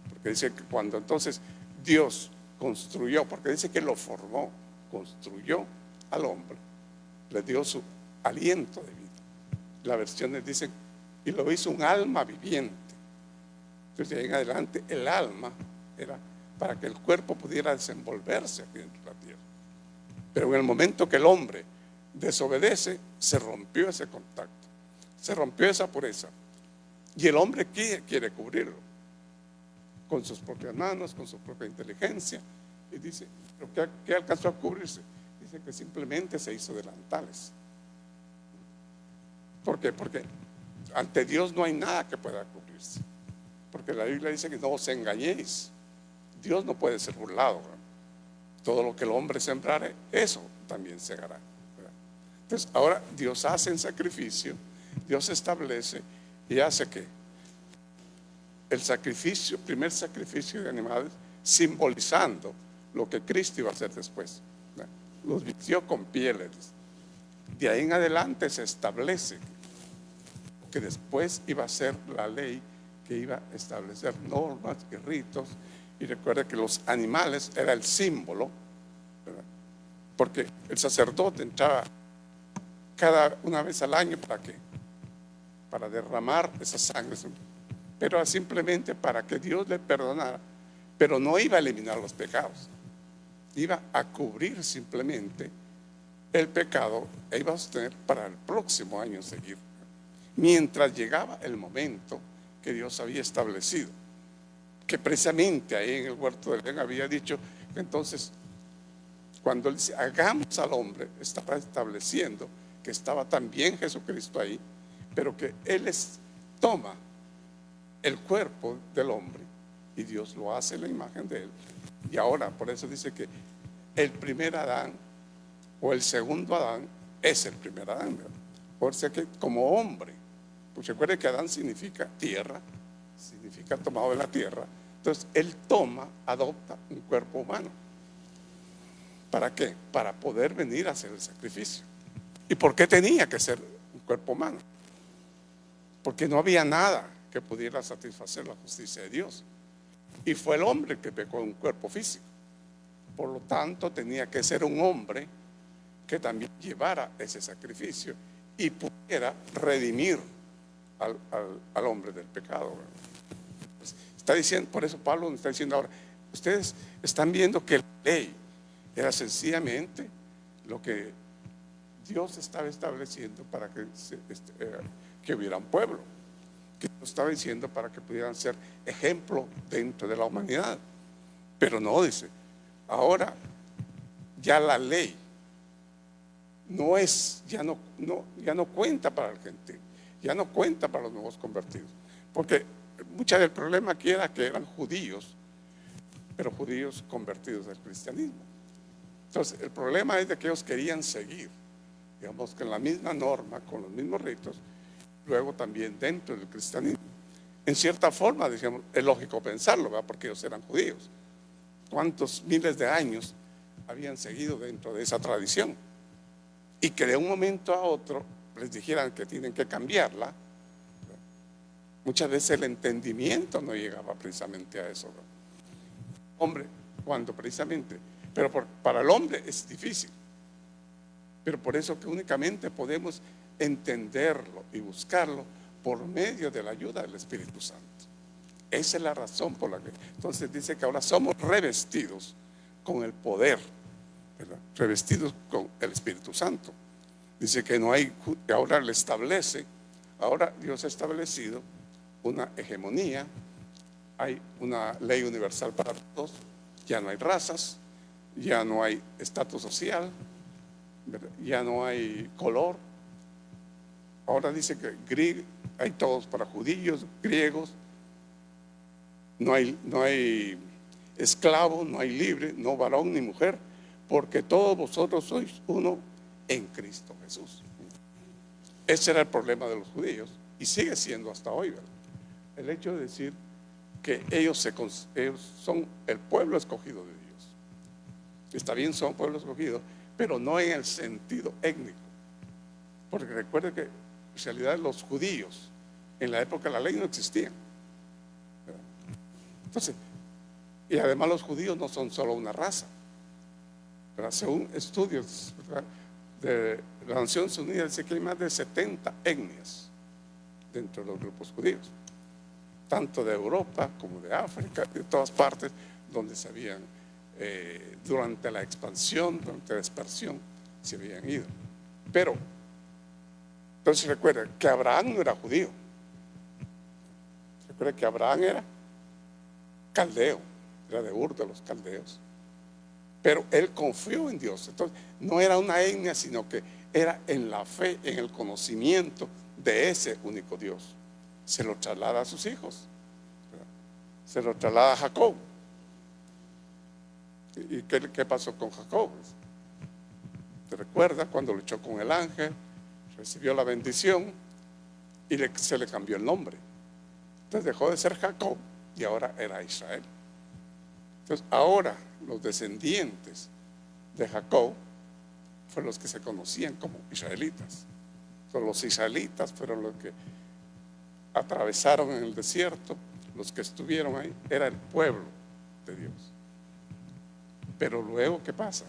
Porque dice que cuando entonces Dios construyó, porque dice que lo formó, construyó al hombre, le dio su aliento de vida. Las versiones dicen, y lo hizo un alma viviente. Entonces, de ahí en adelante, el alma era para que el cuerpo pudiera desenvolverse aquí dentro de la tierra. Pero en el momento que el hombre desobedece, se rompió ese contacto, se rompió esa pureza. Y el hombre quiere cubrirlo con sus propias manos, con su propia inteligencia. Y dice, ¿pero qué alcanzó a cubrirse? Dice que simplemente se hizo delantales. ¿Por qué? Porque ante Dios no hay nada que pueda cubrirse. Porque la Biblia dice que no os engañéis. Dios no puede ser burlado, ¿verdad? Todo lo que el hombre sembrare, eso también segará, ¿verdad? Entonces ahora Dios hace en sacrificio, Dios establece y hace que el sacrificio, primer sacrificio de animales, simbolizando lo que Cristo iba a hacer después, ¿verdad? Los vistió con pieles. De ahí en adelante se establece que después iba a ser la ley que iba a establecer normas y ritos. Y recuerda que los animales era el símbolo, ¿verdad? Porque el sacerdote entraba una vez al año, ¿para qué? Para derramar esa sangre, pero era simplemente para que Dios le perdonara, pero no iba a eliminar los pecados, iba a cubrir simplemente el pecado e iba a sostener para el próximo año seguir, mientras llegaba el momento que Dios había establecido, que precisamente ahí en el huerto de Edén había dicho que entonces cuando él dice hagamos al hombre, estaba estableciendo que estaba también Jesucristo ahí, pero que él toma el cuerpo del hombre y Dios lo hace en la imagen de él. Y ahora por eso dice que el primer Adán o el segundo Adán es el primer Adán, ¿verdad? Por eso que como hombre, pues recuerde que Adán significa tierra, significa tomado de la tierra. Entonces él adopta un cuerpo humano. ¿Para qué? Para poder venir a hacer el sacrificio. ¿Y por qué tenía que ser un cuerpo humano? Porque no había nada que pudiera satisfacer la justicia de Dios. Y fue el hombre que pecó en un cuerpo físico. Por lo tanto, tenía que ser un hombre que también llevara ese sacrificio y pudiera redimir al hombre del pecado. Pues está diciendo, por eso Pablo nos está diciendo ahora, ustedes están viendo que la ley era sencillamente lo que Dios estaba estableciendo para que hubiera un pueblo, que Dios estaba diciendo para que pudieran ser ejemplo dentro de la humanidad. Pero no, dice, ahora ya la ley ya no cuenta para el gentil, ya no cuenta para los nuevos convertidos, porque mucho del problema aquí era que eran judíos, pero judíos convertidos al cristianismo. Entonces el problema es de que ellos querían seguir, digamos, con la misma norma, con los mismos ritos, luego también dentro del cristianismo. En cierta forma, decíamos, es lógico pensarlo, ¿verdad? Porque ellos eran judíos. ¿Cuántos miles de años habían seguido dentro de esa tradición? Y que de un momento a otro les dijeran que tienen que cambiarla. Muchas veces el entendimiento no llegaba precisamente a eso, ¿verdad? Hombre, cuando precisamente, pero para el hombre es difícil. Pero por eso que únicamente podemos entenderlo y buscarlo por medio de la ayuda del Espíritu Santo. Esa es la razón por la que entonces dice que ahora somos revestidos con el poder, ¿verdad? Revestidos con el Espíritu Santo. Dice que no hay, ahora le establece, ahora Dios ha establecido una hegemonía hay una ley universal para todos, ya no hay razas, ya no hay estatus social, ¿verdad? Ya no hay color. Ahora dice que hay todos para judíos, griegos, no hay esclavo, no hay libre, no varón ni mujer, porque todos vosotros sois uno en Cristo Jesús. Ese era el problema de los judíos y sigue siendo hasta hoy, ¿verdad? El hecho de decir que ellos son el pueblo escogido de Dios. Está bien, son pueblo escogido, pero no en el sentido étnico. Porque recuerde que en realidad los judíos en la época de la ley no existían, ¿verdad? Entonces, y además los judíos no son solo una raza, ¿verdad? Según estudios, ¿verdad?, de las Naciones Unidas, dice que hay más de 70 etnias dentro de los grupos judíos, tanto de Europa como de África, de todas partes donde se habían, durante la expansión, durante la dispersión, se habían ido. Pero, entonces recuerda que Abraham no era judío. Recuerda que Abraham era caldeo, era de Ur de los caldeos. Pero él confió en Dios. Entonces, no era una etnia, sino que era en la fe, en el conocimiento de ese único Dios. Se lo traslada a sus hijos, ¿verdad? Se lo traslada a Jacob. ¿Y qué pasó con Jacob? ¿Te recuerdas cuando luchó con el ángel? Recibió la bendición y se le cambió el nombre. Entonces dejó de ser Jacob y ahora era Israel. Entonces ahora los descendientes de Jacob fueron los que se conocían como israelitas. Entonces, los israelitas fueron los que atravesaron en el desierto, los que estuvieron ahí, era el pueblo de Dios. Pero luego, ¿qué pasa?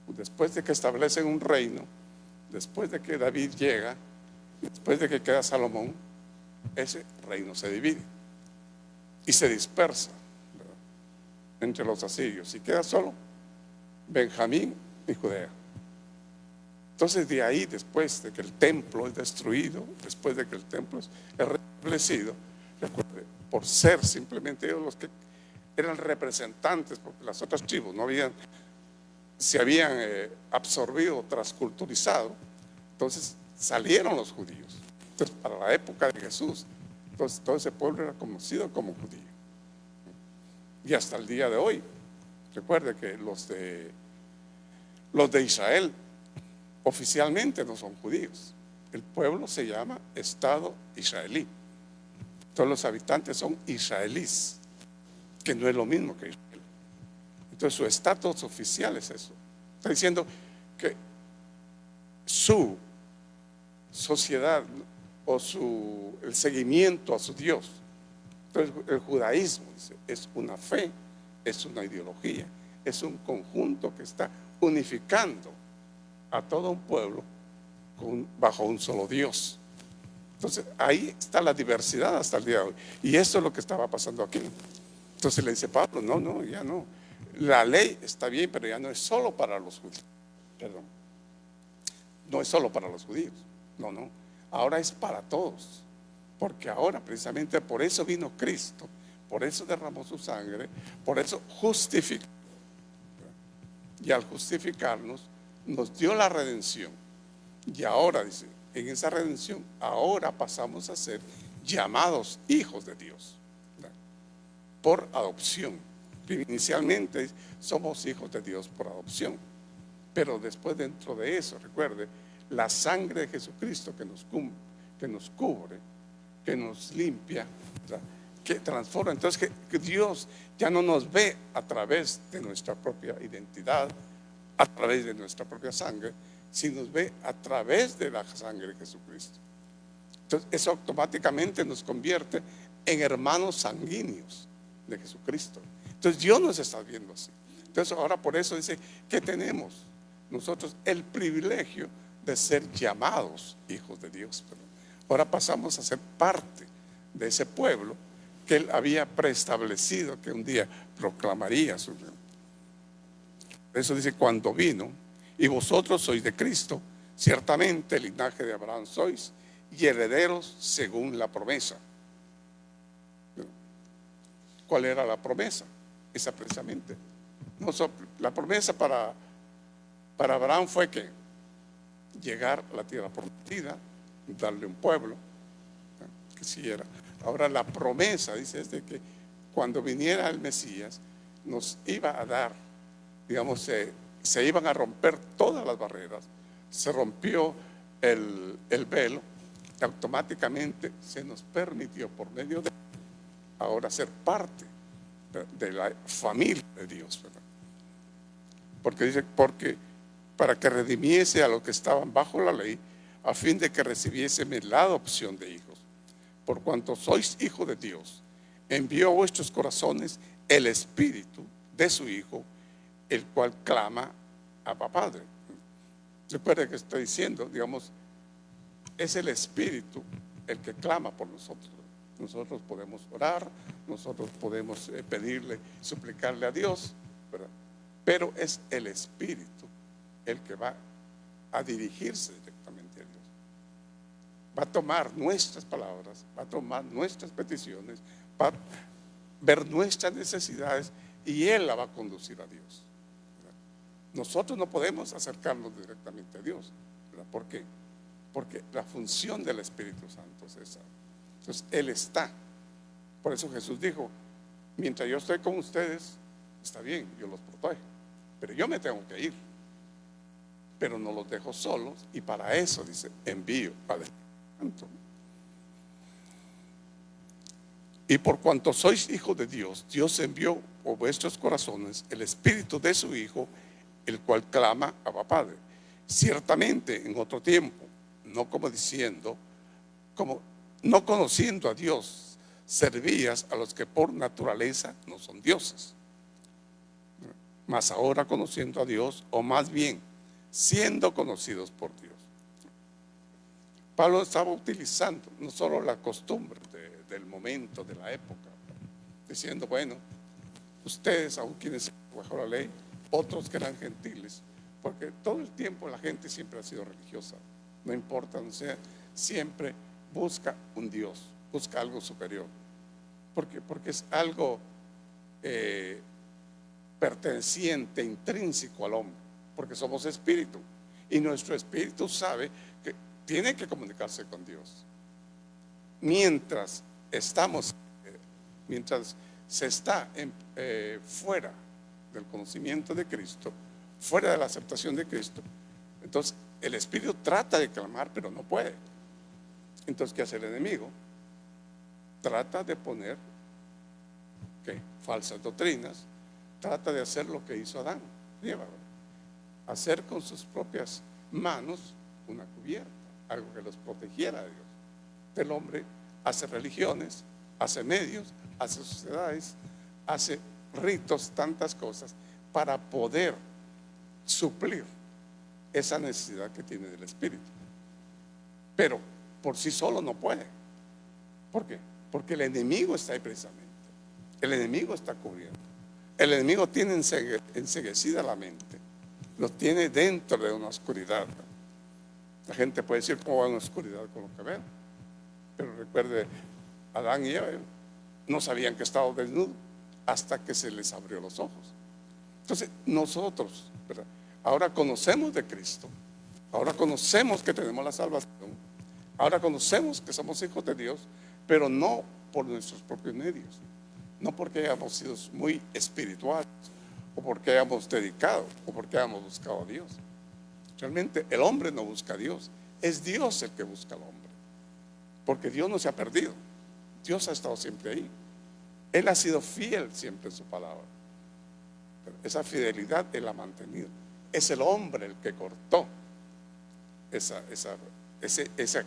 Después de que establecen un reino, después de que David llega, después de que queda Salomón, ese reino se divide y se dispersa, ¿verdad?, entre los asirios, y queda solo Benjamín y Judea. Entonces de ahí, después de que el templo es destruido, después de que el templo es restablecido, recuerde, por ser simplemente ellos los que eran representantes, porque las otras tribus se habían absorbido, transculturizado, entonces salieron los judíos. Entonces, para la época de Jesús, entonces todo ese pueblo era conocido como judío. Y hasta el día de hoy, recuerde que los de Israel oficialmente no son judíos. El pueblo se llama Estado israelí. Todos los habitantes son israelíes, que no es lo mismo que Israel. Entonces su estatus oficial es eso. Está diciendo que su sociedad o el seguimiento a su Dios. Entonces el judaísmo dice, es una fe, es una ideología, es un conjunto que está unificando a todo un pueblo bajo un solo Dios. Entonces ahí está la diversidad hasta el día de hoy. Y esto es lo que estaba pasando aquí. Entonces le dice Pablo, no, ya no. La ley está bien, pero ya no es solo para los judíos. Perdón. No es solo para los judíos. No. Ahora es para todos. Porque ahora precisamente por eso vino Cristo. Por eso derramó su sangre. Por eso justificó. Y al justificarnos, nos dio la redención. Y ahora, dice, en esa redención, ahora pasamos a ser llamados hijos de Dios, ¿verdad?, por adopción. Inicialmente somos hijos de Dios por adopción, pero después, dentro de eso, recuerde, la sangre de Jesucristo que nos cubre, que nos limpia, ¿verdad?, que transforma. Entonces que Dios ya no nos ve a través de nuestra propia identidad, a través de nuestra propia sangre, sino nos ve a través de la sangre de Jesucristo. Entonces eso automáticamente nos convierte en hermanos sanguíneos de Jesucristo. Entonces Dios nos está viendo así. Entonces ahora por eso dice que tenemos nosotros el privilegio de ser llamados hijos de Dios. Ahora pasamos a ser parte de ese pueblo que Él había preestablecido, que un día proclamaría su reino. Eso dice, cuando vino, y vosotros sois de Cristo, ciertamente el linaje de Abraham sois, y herederos según la promesa. ¿cuál era la promesa? Esa precisamente. La promesa para Abraham fue que llegar a la tierra prometida, darle un pueblo, que sí era. Ahora la promesa, dice, es de que cuando viniera el Mesías, nos iba a dar, digamos, se iban a romper todas las barreras, se rompió el velo, automáticamente se nos permitió por medio de ahora ser parte de la familia de Dios, ¿verdad? Porque dice, porque para que redimiese a los que estaban bajo la ley, a fin de que recibiésemos la adopción de hijos. Por cuanto sois hijos de Dios, envió a vuestros corazones el Espíritu de su Hijo, el cual clama Abba Padre. Recuerda que estoy diciendo, digamos, es el Espíritu el que clama por nosotros. Nosotros podemos orar, nosotros podemos pedirle, suplicarle a Dios, ¿verdad? Pero es el Espíritu el que va a dirigirse directamente a Dios. Va a tomar nuestras palabras, va a tomar nuestras peticiones, va a ver nuestras necesidades y Él la va a conducir a Dios, ¿verdad? Nosotros no podemos acercarnos directamente a Dios, ¿verdad? ¿Por qué? Porque la función del Espíritu Santo es esa. Entonces Él está. Por eso Jesús dijo, mientras yo estoy con ustedes, está bien, yo los protejo, pero yo me tengo que ir, pero no los dejo solos, y para eso dice, envío al Espíritu Santo. Y por cuanto sois hijos de Dios, Dios envió a vuestros corazones el Espíritu de su Hijo, el cual clama Abba Padre. Ciertamente en otro tiempo, no como diciendo, como no conociendo a Dios, servías a los que por naturaleza no son dioses. Mas ahora conociendo a Dios, o más bien siendo conocidos por Dios. Pablo estaba utilizando no solo la costumbre del momento, de la época, diciendo, bueno, ustedes, aún quienes bajo la ley, otros que eran gentiles, porque todo el tiempo la gente siempre ha sido religiosa, no importa donde sea, siempre busca un Dios, busca algo superior, porque es algo perteneciente, intrínseco al hombre, porque somos espíritu y nuestro espíritu sabe que tiene que comunicarse con Dios. Mientras se está fuera del conocimiento de Cristo, fuera de la aceptación de Cristo, entonces el espíritu trata de clamar, pero no puede. Entonces, ¿qué hace el enemigo? Trata de poner falsas doctrinas, trata de hacer lo que hizo Adán y Eva, hacer con sus propias manos una cubierta, algo que los protegiera de Dios. El hombre hace religiones, hace medios, hace sociedades, hace ritos, tantas cosas para poder suplir esa necesidad que tiene del espíritu, pero por sí solo no puede. ¿Por qué? Porque el enemigo está ahí precisamente, el enemigo está cubriendo, el enemigo tiene enceguecida la mente, lo tiene dentro de una oscuridad. La gente puede decir, ¿cómo va en oscuridad con lo que veo? Pero recuerde, Adán y Eva no sabían que estaban desnudos hasta que se les abrió los ojos. Entonces nosotros, ¿verdad?, ahora conocemos de Cristo, ahora conocemos que tenemos la salvación, ahora conocemos que somos hijos de Dios, pero no por nuestros propios medios, no porque hayamos sido muy espirituales o porque hayamos dedicado o porque hayamos buscado a Dios. Realmente el hombre no busca a Dios, es Dios el que busca al hombre, porque Dios no se ha perdido, Dios ha estado siempre ahí, Él ha sido fiel siempre en su palabra, pero esa fidelidad Él ha mantenido. Es el hombre el que cortó esa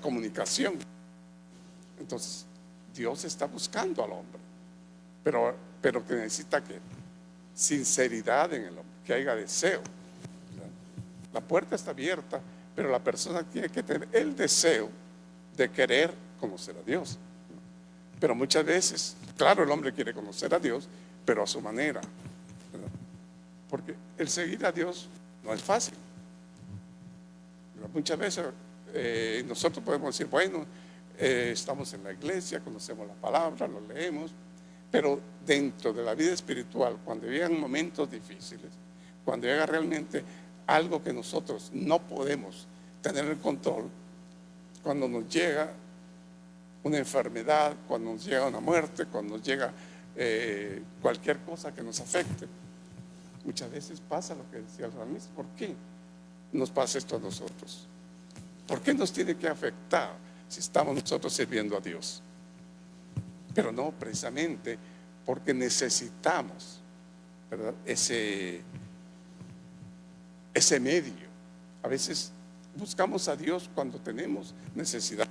comunicación. Entonces Dios está buscando al hombre, pero que necesita que sinceridad en el hombre, que haya deseo. La puerta está abierta, pero la persona tiene que tener el deseo de querer conocer a Dios. Pero muchas veces, claro, el hombre quiere conocer a Dios, pero a su manera, ¿verdad? Porque el seguir a Dios no es fácil. Muchas veces nosotros podemos decir, bueno, estamos en la iglesia, conocemos la palabra, lo leemos, Pero dentro de la vida espiritual, cuando llegan momentos difíciles, cuando llega realmente algo que nosotros no podemos tener el control, cuando nos llega una enfermedad, cuando nos llega una muerte, cuando nos llega cualquier cosa que nos afecte, muchas veces pasa lo que decía el salmista. ¿Por qué nos pasa esto a nosotros? ¿Por qué nos tiene que afectar si estamos nosotros sirviendo a Dios? Pero no, precisamente porque necesitamos, ¿verdad?, ese medio. A veces buscamos a Dios cuando tenemos necesidad.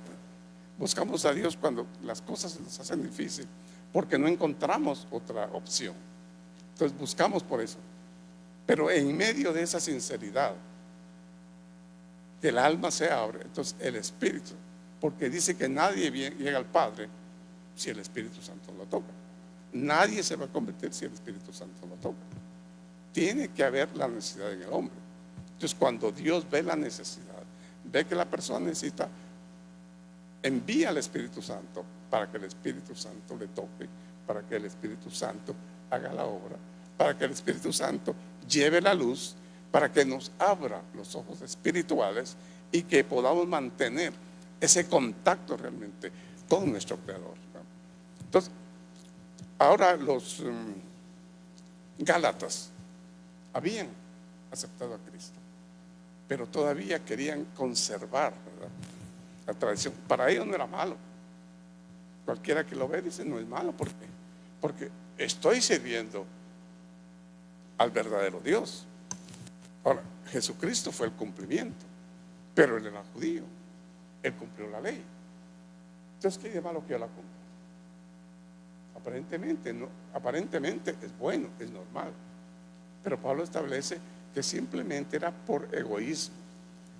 Buscamos a Dios cuando las cosas se nos hacen difíciles, porque no encontramos otra opción. Entonces buscamos por eso. Pero en medio de esa sinceridad, que el alma se abre, entonces el Espíritu, porque dice que nadie llega al Padre si el Espíritu Santo lo toca. Nadie se va a convertir si el Espíritu Santo lo toca. Tiene que haber la necesidad en el hombre. Entonces cuando Dios ve la necesidad, ve que la persona necesita, envía al Espíritu Santo para que el Espíritu Santo le toque, para que el Espíritu Santo haga la obra, para que el Espíritu Santo lleve la luz, para que nos abra los ojos espirituales y que podamos mantener ese contacto realmente con nuestro Creador. Entonces, ahora los Gálatas habían aceptado a Cristo, pero todavía querían conservar, ¿verdad?, la tradición. Para ellos no era malo. Cualquiera que lo ve dice no es malo. ¿Por qué? Porque estoy sirviendo al verdadero Dios. Ahora, Jesucristo fue el cumplimiento, pero él era judío, él cumplió la ley. Entonces, ¿qué hay de malo que yo la cumpla? Aparentemente, no, aparentemente es bueno, es normal. Pero Pablo establece que simplemente era por egoísmo,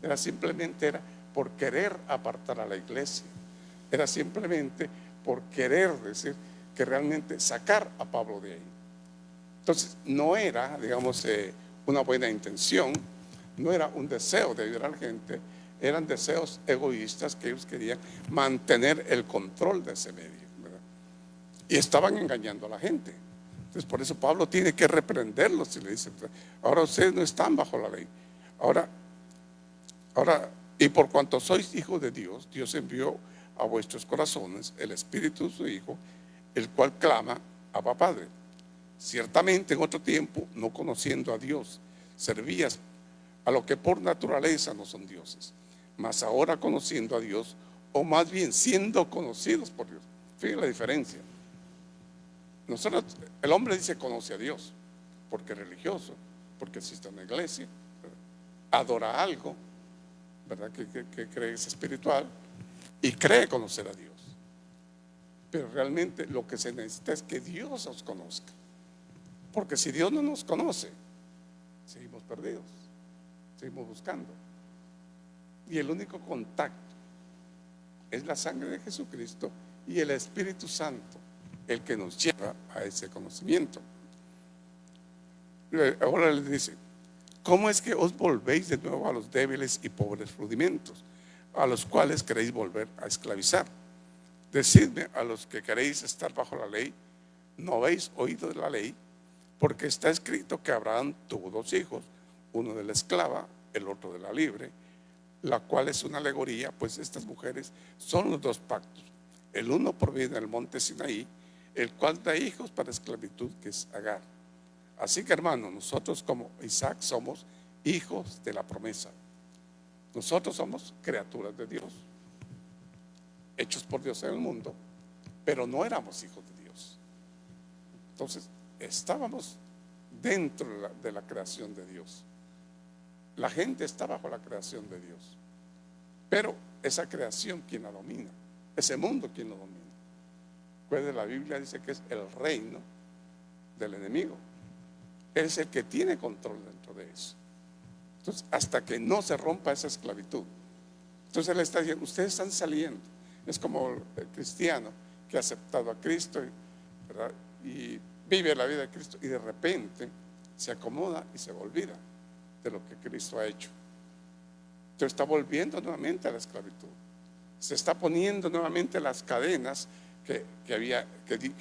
era por querer apartar a la iglesia, era simplemente por querer decir que realmente sacar a Pablo de ahí. Entonces no era, digamos, una buena intención, no era un deseo de ayudar a la gente, eran deseos egoístas que ellos querían mantener el control de ese medio, ¿verdad? Y estaban engañando a la gente. Entonces por eso Pablo tiene que reprenderlos y le dice: ahora ustedes no están bajo la ley, ahora, y por cuanto sois hijos de Dios, Dios envió a vuestros corazones el Espíritu de su Hijo, el cual clama: Abba, Padre. Ciertamente en otro tiempo, no conociendo a Dios, servías a lo que por naturaleza no son dioses, mas ahora conociendo a Dios, o más bien siendo conocidos por Dios. Fíjense la diferencia. Nosotros, el hombre dice conoce a Dios porque es religioso, porque existe una iglesia, ¿verdad?, adora algo, ¿verdad?, que cree es espiritual y cree conocer a Dios. Pero realmente lo que se necesita es que Dios os conozca, porque si Dios no nos conoce, seguimos perdidos, seguimos buscando, y el único contacto es la sangre de Jesucristo y el Espíritu Santo, el que nos lleva a ese conocimiento. Ahora les dice: ¿cómo es que os volvéis de nuevo a los débiles y pobres rudimentos, a los cuales queréis volver a esclavizar? Decidme, a los que queréis estar bajo la ley, ¿no habéis oído de la ley? Porque está escrito que Abraham tuvo 2 hijos, uno de la esclava, el otro de la libre, la cual es una alegoría, pues estas mujeres son los 2 pactos. El uno proviene del monte Sinaí, el cual da hijos para esclavitud, que es Agar. Así que, hermanos, nosotros como Isaac somos hijos de la promesa. Nosotros somos criaturas de Dios, hechos por Dios en el mundo, pero no éramos hijos de Dios. Entonces estábamos dentro de la creación de Dios. La gente está bajo la creación de Dios, pero esa creación, ¿quién la domina? Ese mundo, ¿quién lo domina? Pues la Biblia dice que es el reino del enemigo. Él es el que tiene control dentro de eso. Entonces, hasta que no se rompa esa esclavitud, entonces él está diciendo: ustedes están saliendo. Es como el cristiano que ha aceptado a Cristo, ¿verdad?, y vive la vida de Cristo, y de repente se acomoda y se olvida de lo que Cristo ha hecho. Entonces está volviendo nuevamente a la esclavitud, se está poniendo nuevamente las cadenas que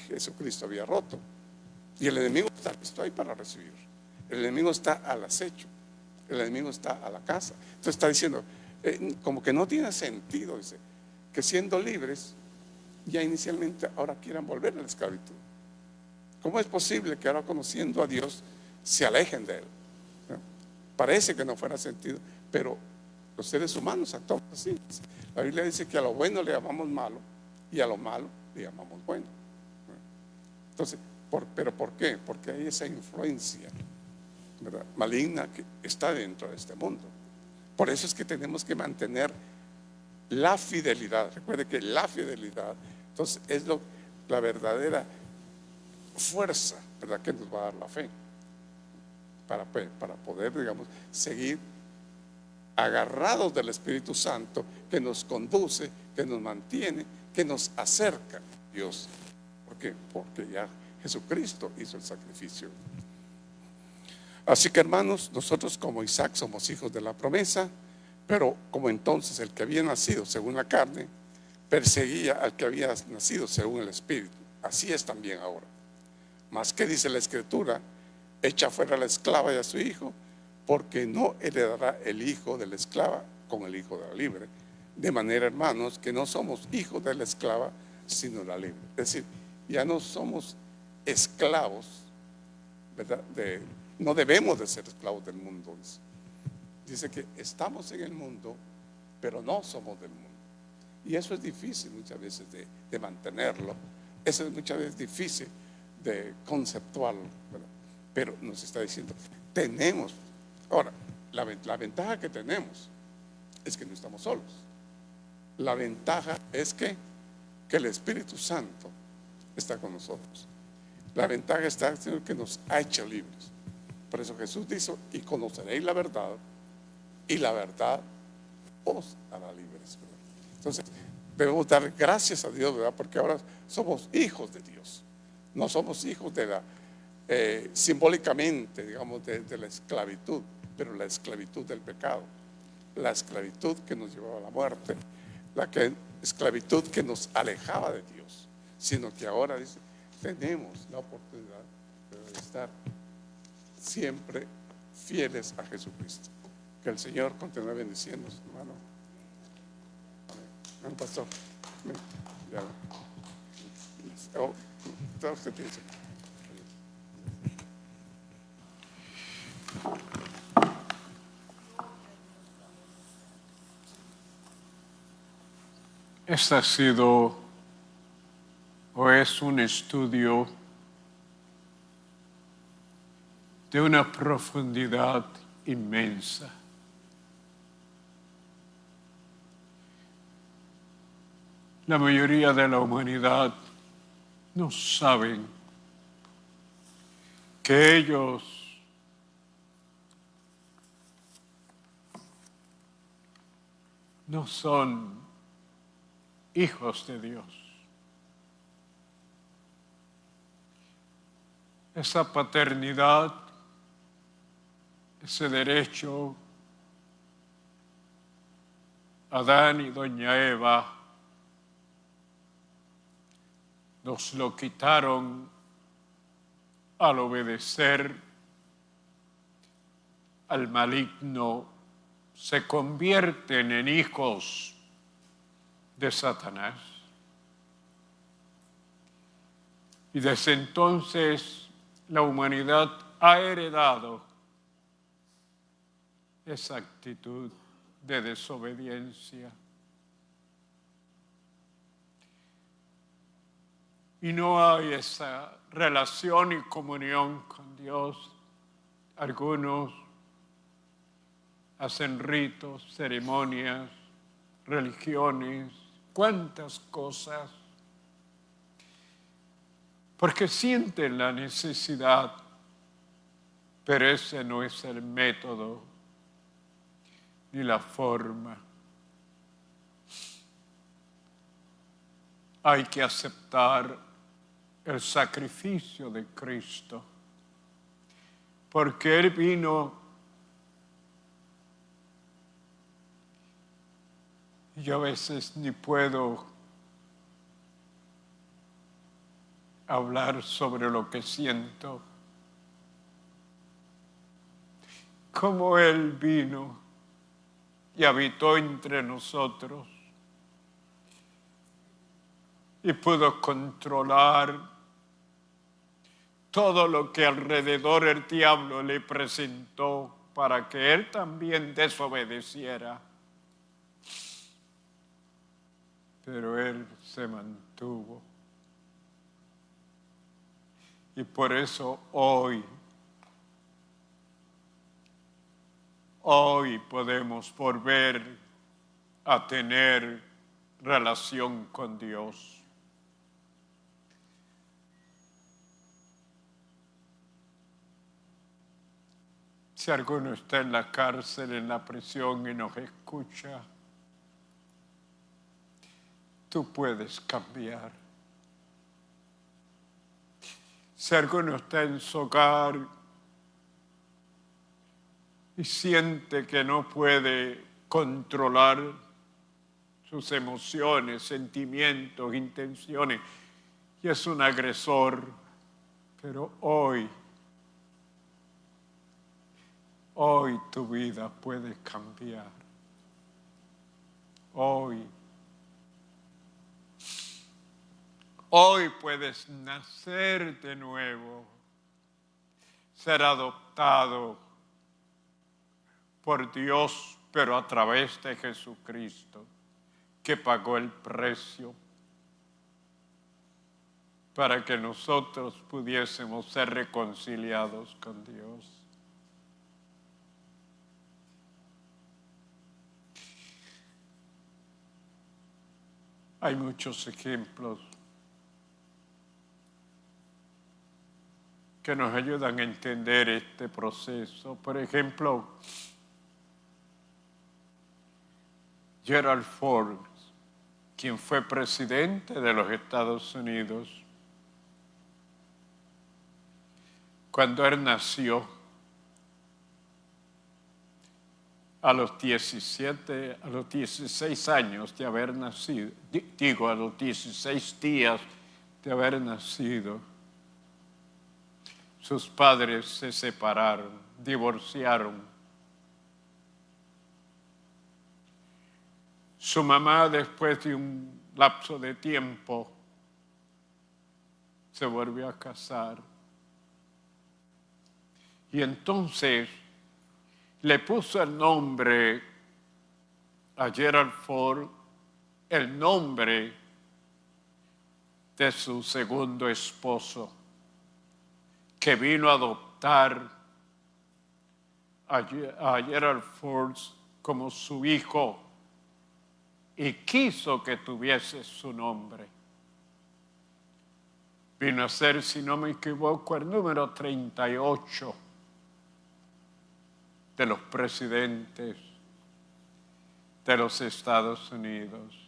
Jesucristo había roto. Y el enemigo está listo ahí para recibir. El enemigo está al acecho. El enemigo está a la casa. Entonces está diciendo, como que no tiene sentido, dice, que siendo libres, ya inicialmente ahora quieran volver a la esclavitud. ¿Cómo es posible que ahora conociendo a Dios se alejen de Él? ¿No? Parece que no fuera sentido, pero los seres humanos actuamos así. La Biblia dice que a lo bueno le llamamos malo y a lo malo le llamamos bueno. ¿No? Entonces, ¿pero por qué? Porque hay esa influencia, ¿verdad?, maligna que está dentro de este mundo. Por eso es que tenemos que mantener la fidelidad. Recuerde que la fidelidad, entonces, es la verdadera fuerza, ¿verdad?, que nos va a dar la fe para poder, digamos, seguir agarrados del Espíritu Santo que nos conduce, que nos mantiene, que nos acerca a Dios. ¿Por qué? Porque ya Jesucristo hizo el sacrificio. Así que, hermanos, nosotros como Isaac somos hijos de la promesa, pero como entonces el que había nacido según la carne perseguía al que había nacido según el Espíritu, así es también ahora. Mas ¿qué dice la Escritura? Echa fuera a la esclava y a su hijo, porque no heredará el hijo de la esclava con el hijo de la libre. De manera, hermanos, que no somos hijos de la esclava, sino de la libre. Es decir, ya no somos esclavos, ¿verdad? No debemos de ser esclavos del mundo. Dice que estamos en el mundo, pero no somos del mundo. Y eso es difícil muchas veces de mantenerlo. Eso es muchas veces difícil de conceptuarlo, ¿verdad? Pero nos está diciendo, tenemos. Ahora, la ventaja que tenemos es que no estamos solos. La ventaja es que el Espíritu Santo está con nosotros. La ventaja está en que nos ha hecho libres. Por eso Jesús dijo, y conoceréis la verdad, y la verdad os hará libres, ¿verdad? Entonces debemos dar gracias a Dios, ¿verdad?, porque ahora somos hijos de Dios. No somos hijos de simbólicamente, digamos, de la esclavitud, pero la esclavitud del pecado, la esclavitud que nos llevaba a la muerte, esclavitud que nos alejaba de Dios, sino que ahora dice, tenemos la oportunidad de estar siempre fieles a Jesucristo. Que el Señor continúe bendiciéndonos, hermano. Amén. Pastor. ¿Qué piensa? Este ha sido o es un estudio de una profundidad inmensa. La mayoría de la humanidad no saben que ellos no son hijos de Dios. Esa paternidad, ese derecho, Adán y doña Eva nos lo quitaron al obedecer al maligno, se convierten en hijos de Satanás. Y desde entonces la humanidad ha heredado esa actitud de desobediencia. Y no hay esa relación y comunión con Dios. Algunos hacen ritos, ceremonias, religiones, cuántas cosas, porque sienten la necesidad, pero ese no es el método ni la forma. Hay que aceptar el sacrificio de Cristo, porque Él vino y yo a veces ni puedo hablar sobre lo que siento. Cómo Él vino y habitó entre nosotros y pudo controlar todo lo que alrededor el diablo le presentó para que Él también desobedeciera. Pero Él se mantuvo. Y por eso hoy podemos volver a tener relación con Dios. Si alguno está en la cárcel, en la prisión y nos escucha, tú puedes cambiar. Si alguno está en su hogar y siente que no puede controlar sus emociones, sentimientos, intenciones, y es un agresor, pero hoy tu vida puede cambiar. Hoy puedes nacer de nuevo, ser adoptado por Dios, pero a través de Jesucristo, que pagó el precio para que nosotros pudiésemos ser reconciliados con Dios. Hay muchos ejemplos que nos ayudan a entender este proceso. Por ejemplo, Gerald Ford, quien fue presidente de los Estados Unidos, cuando él nació, a los 16 años de haber nacido, a los 16 días de haber nacido, sus padres se separaron, divorciaron. Su mamá, después de un lapso de tiempo, se volvió a casar. Y entonces le puso el nombre a Gerald Ford, el nombre de su segundo esposo, que vino a adoptar a Gerald Ford como su hijo y quiso que tuviese su nombre. Vino a ser, si no me equivoco, el número 38 de los presidentes de los Estados Unidos.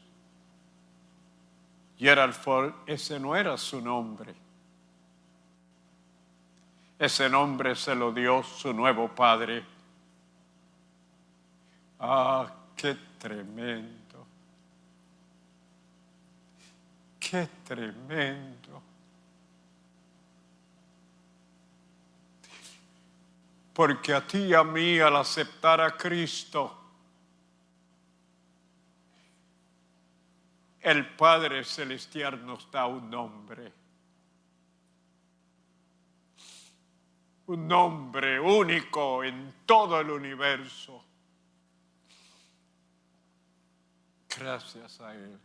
Gerald Ford, ese no era su nombre. Ese nombre se lo dio su nuevo padre. ¡Ah, qué tremendo! ¡Qué tremendo! Porque a ti y a mí, al aceptar a Cristo, el Padre Celestial nos da un nombre. Un nombre único en todo el universo. Gracias a Él.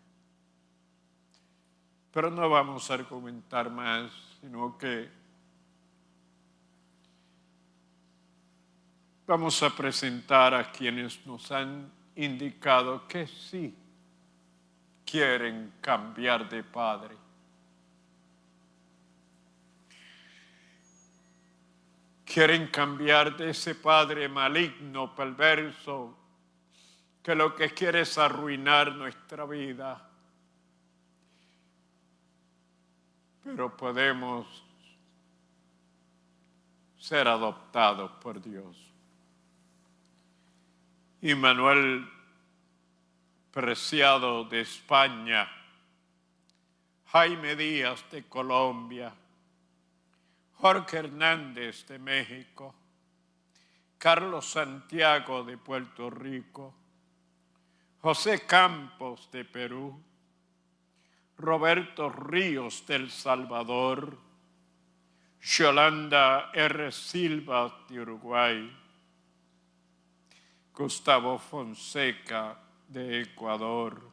Pero no vamos a argumentar más, sino que vamos a presentar a quienes nos han indicado que sí quieren cambiar de padre. Quieren cambiar de ese padre maligno, perverso, que lo que quiere es arruinar nuestra vida. Pero podemos ser adoptados por Dios. Y Manuel Preciado de España, Jaime Díaz de Colombia, Jorge Hernández de México, Carlos Santiago de Puerto Rico, José Campos de Perú, Roberto Ríos de El Salvador, Yolanda R. Silva de Uruguay, Gustavo Fonseca de Ecuador,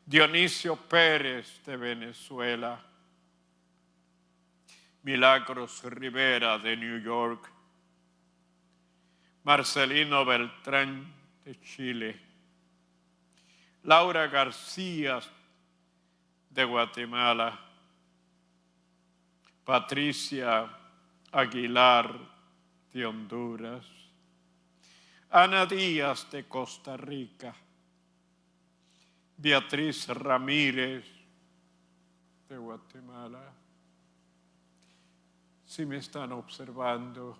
Dionisio Pérez de Venezuela, Milagros Rivera de New York, Marcelino Beltrán de Chile, Laura García de Guatemala, Patricia Aguilar de Honduras, Ana Díaz de Costa Rica, Beatriz Ramírez de Guatemala. Si me están observando,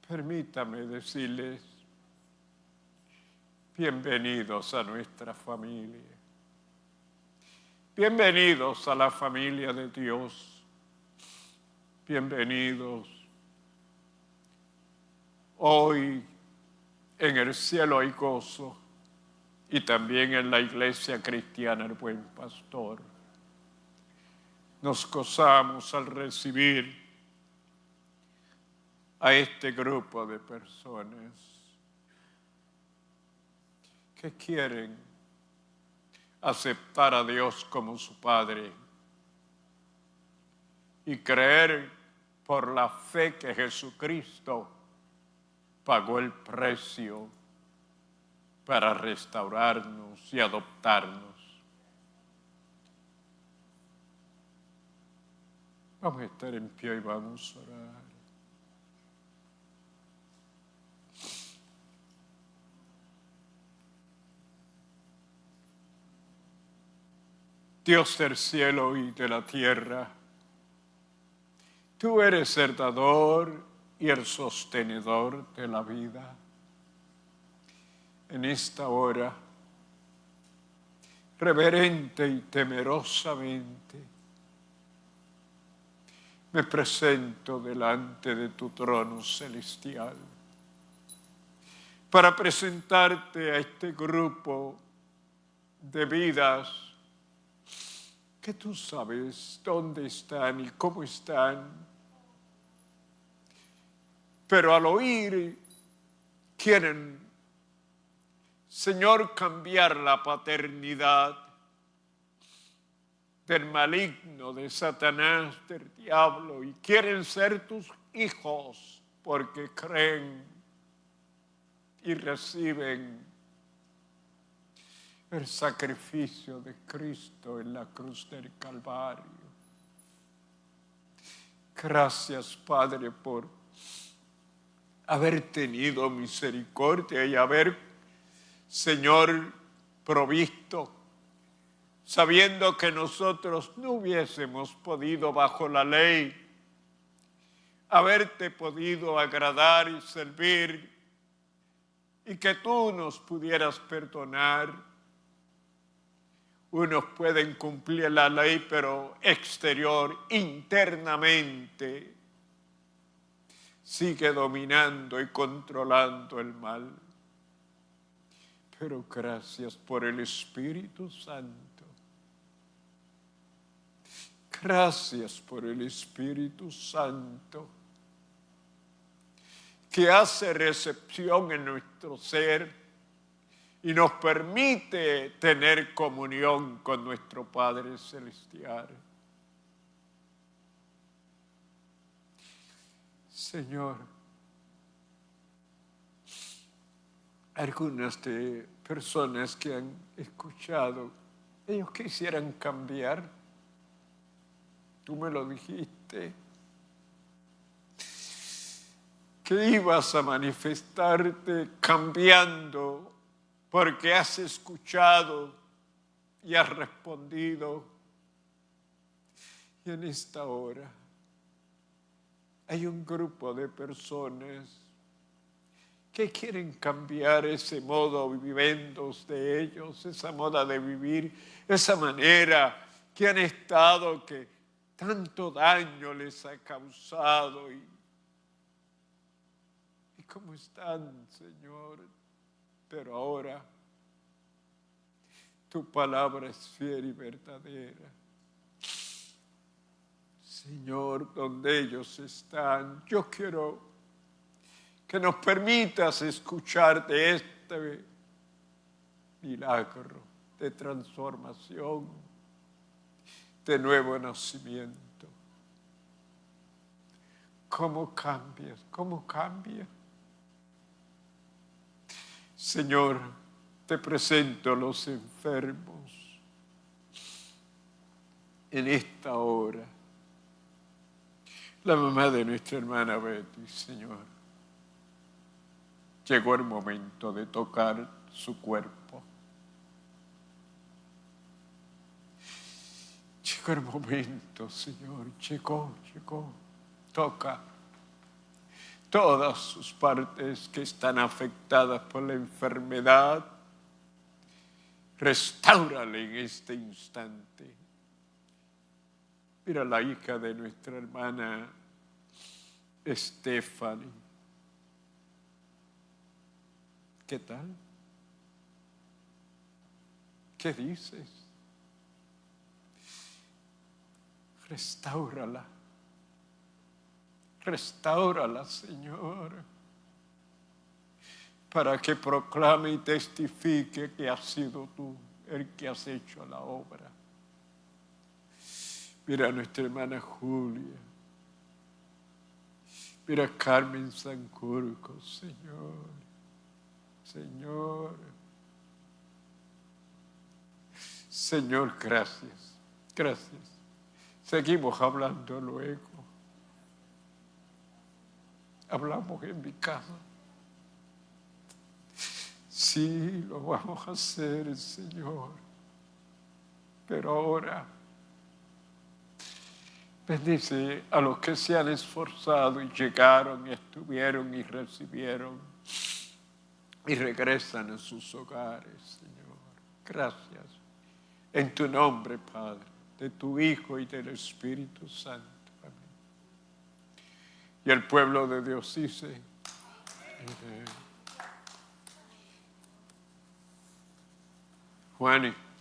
permítame decirles, bienvenidos a nuestra familia. Bienvenidos a la familia de Dios. Bienvenidos. Hoy en el cielo hay gozo y también en la iglesia cristiana El Buen Pastor. Nos gozamos al recibir a este grupo de personas que quieren aceptar a Dios como su Padre y creer por la fe que Jesucristo pagó el precio para restaurarnos y adoptarnos. Vamos a estar en pie y vamos a orar. Dios del cielo y de la tierra, tú eres el dador y el sostenedor de la vida. En esta hora, reverente y temerosamente, me presento delante de tu trono celestial para presentarte a este grupo de vidas que tú sabes dónde están y cómo están. Pero al oír quieren, Señor, cambiar la paternidad del maligno, de Satanás, del diablo, y quieren ser tus hijos porque creen y reciben el sacrificio de Cristo en la cruz del Calvario. Gracias, Padre, por haber tenido misericordia y haber, Señor, provisto, sabiendo que nosotros no hubiésemos podido bajo la ley haberte podido agradar y servir y que tú nos pudieras perdonar. Unos pueden cumplir la ley, pero internamente, sigue dominando y controlando el mal. Pero gracias por el Espíritu Santo. Gracias por el Espíritu Santo que hace recepción en nuestro ser y nos permite tener comunión con nuestro Padre Celestial. Señor, algunas de personas que han escuchado, ellos quisieran cambiar. Tú me lo dijiste, que ibas a manifestarte cambiando porque has escuchado y has respondido. Y en esta hora hay un grupo de personas que quieren cambiar ese modo viviendo de ellos, esa moda de vivir, esa manera que han estado, que tanto daño les ha causado. Y cómo están, Señor, pero ahora tu palabra es fiel y verdadera. Señor, donde ellos están, yo quiero que nos permitas escuchar de este milagro de transformación, de nuevo nacimiento. ¿Cómo cambias? ¿Cómo cambia? Señor, te presento a los enfermos en esta hora. La mamá de nuestra hermana Betty, Señor. Llegó el momento de tocar su cuerpo. Llegó el momento, Señor. Llegó. Toca todas sus partes que están afectadas por la enfermedad. Restáurale en este instante. Mira la hija de nuestra hermana Stephanie. ¿Qué tal? ¿Qué dices? Restáurala. Restáurala, Señor, para que proclame y testifique que has sido tú el que has hecho la obra. Mira a nuestra hermana Julia. Mira a Carmen Sancurco, Señor. Señor, gracias. Seguimos hablando luego. Hablamos en mi casa. Sí, lo vamos a hacer, Señor. Pero ahora, bendice a los que se han esforzado y llegaron y estuvieron y recibieron y regresan a sus hogares, Señor. Gracias. En tu nombre, Padre, de tu Hijo y del Espíritu Santo. Y el pueblo de Dios dice, amén. Juani.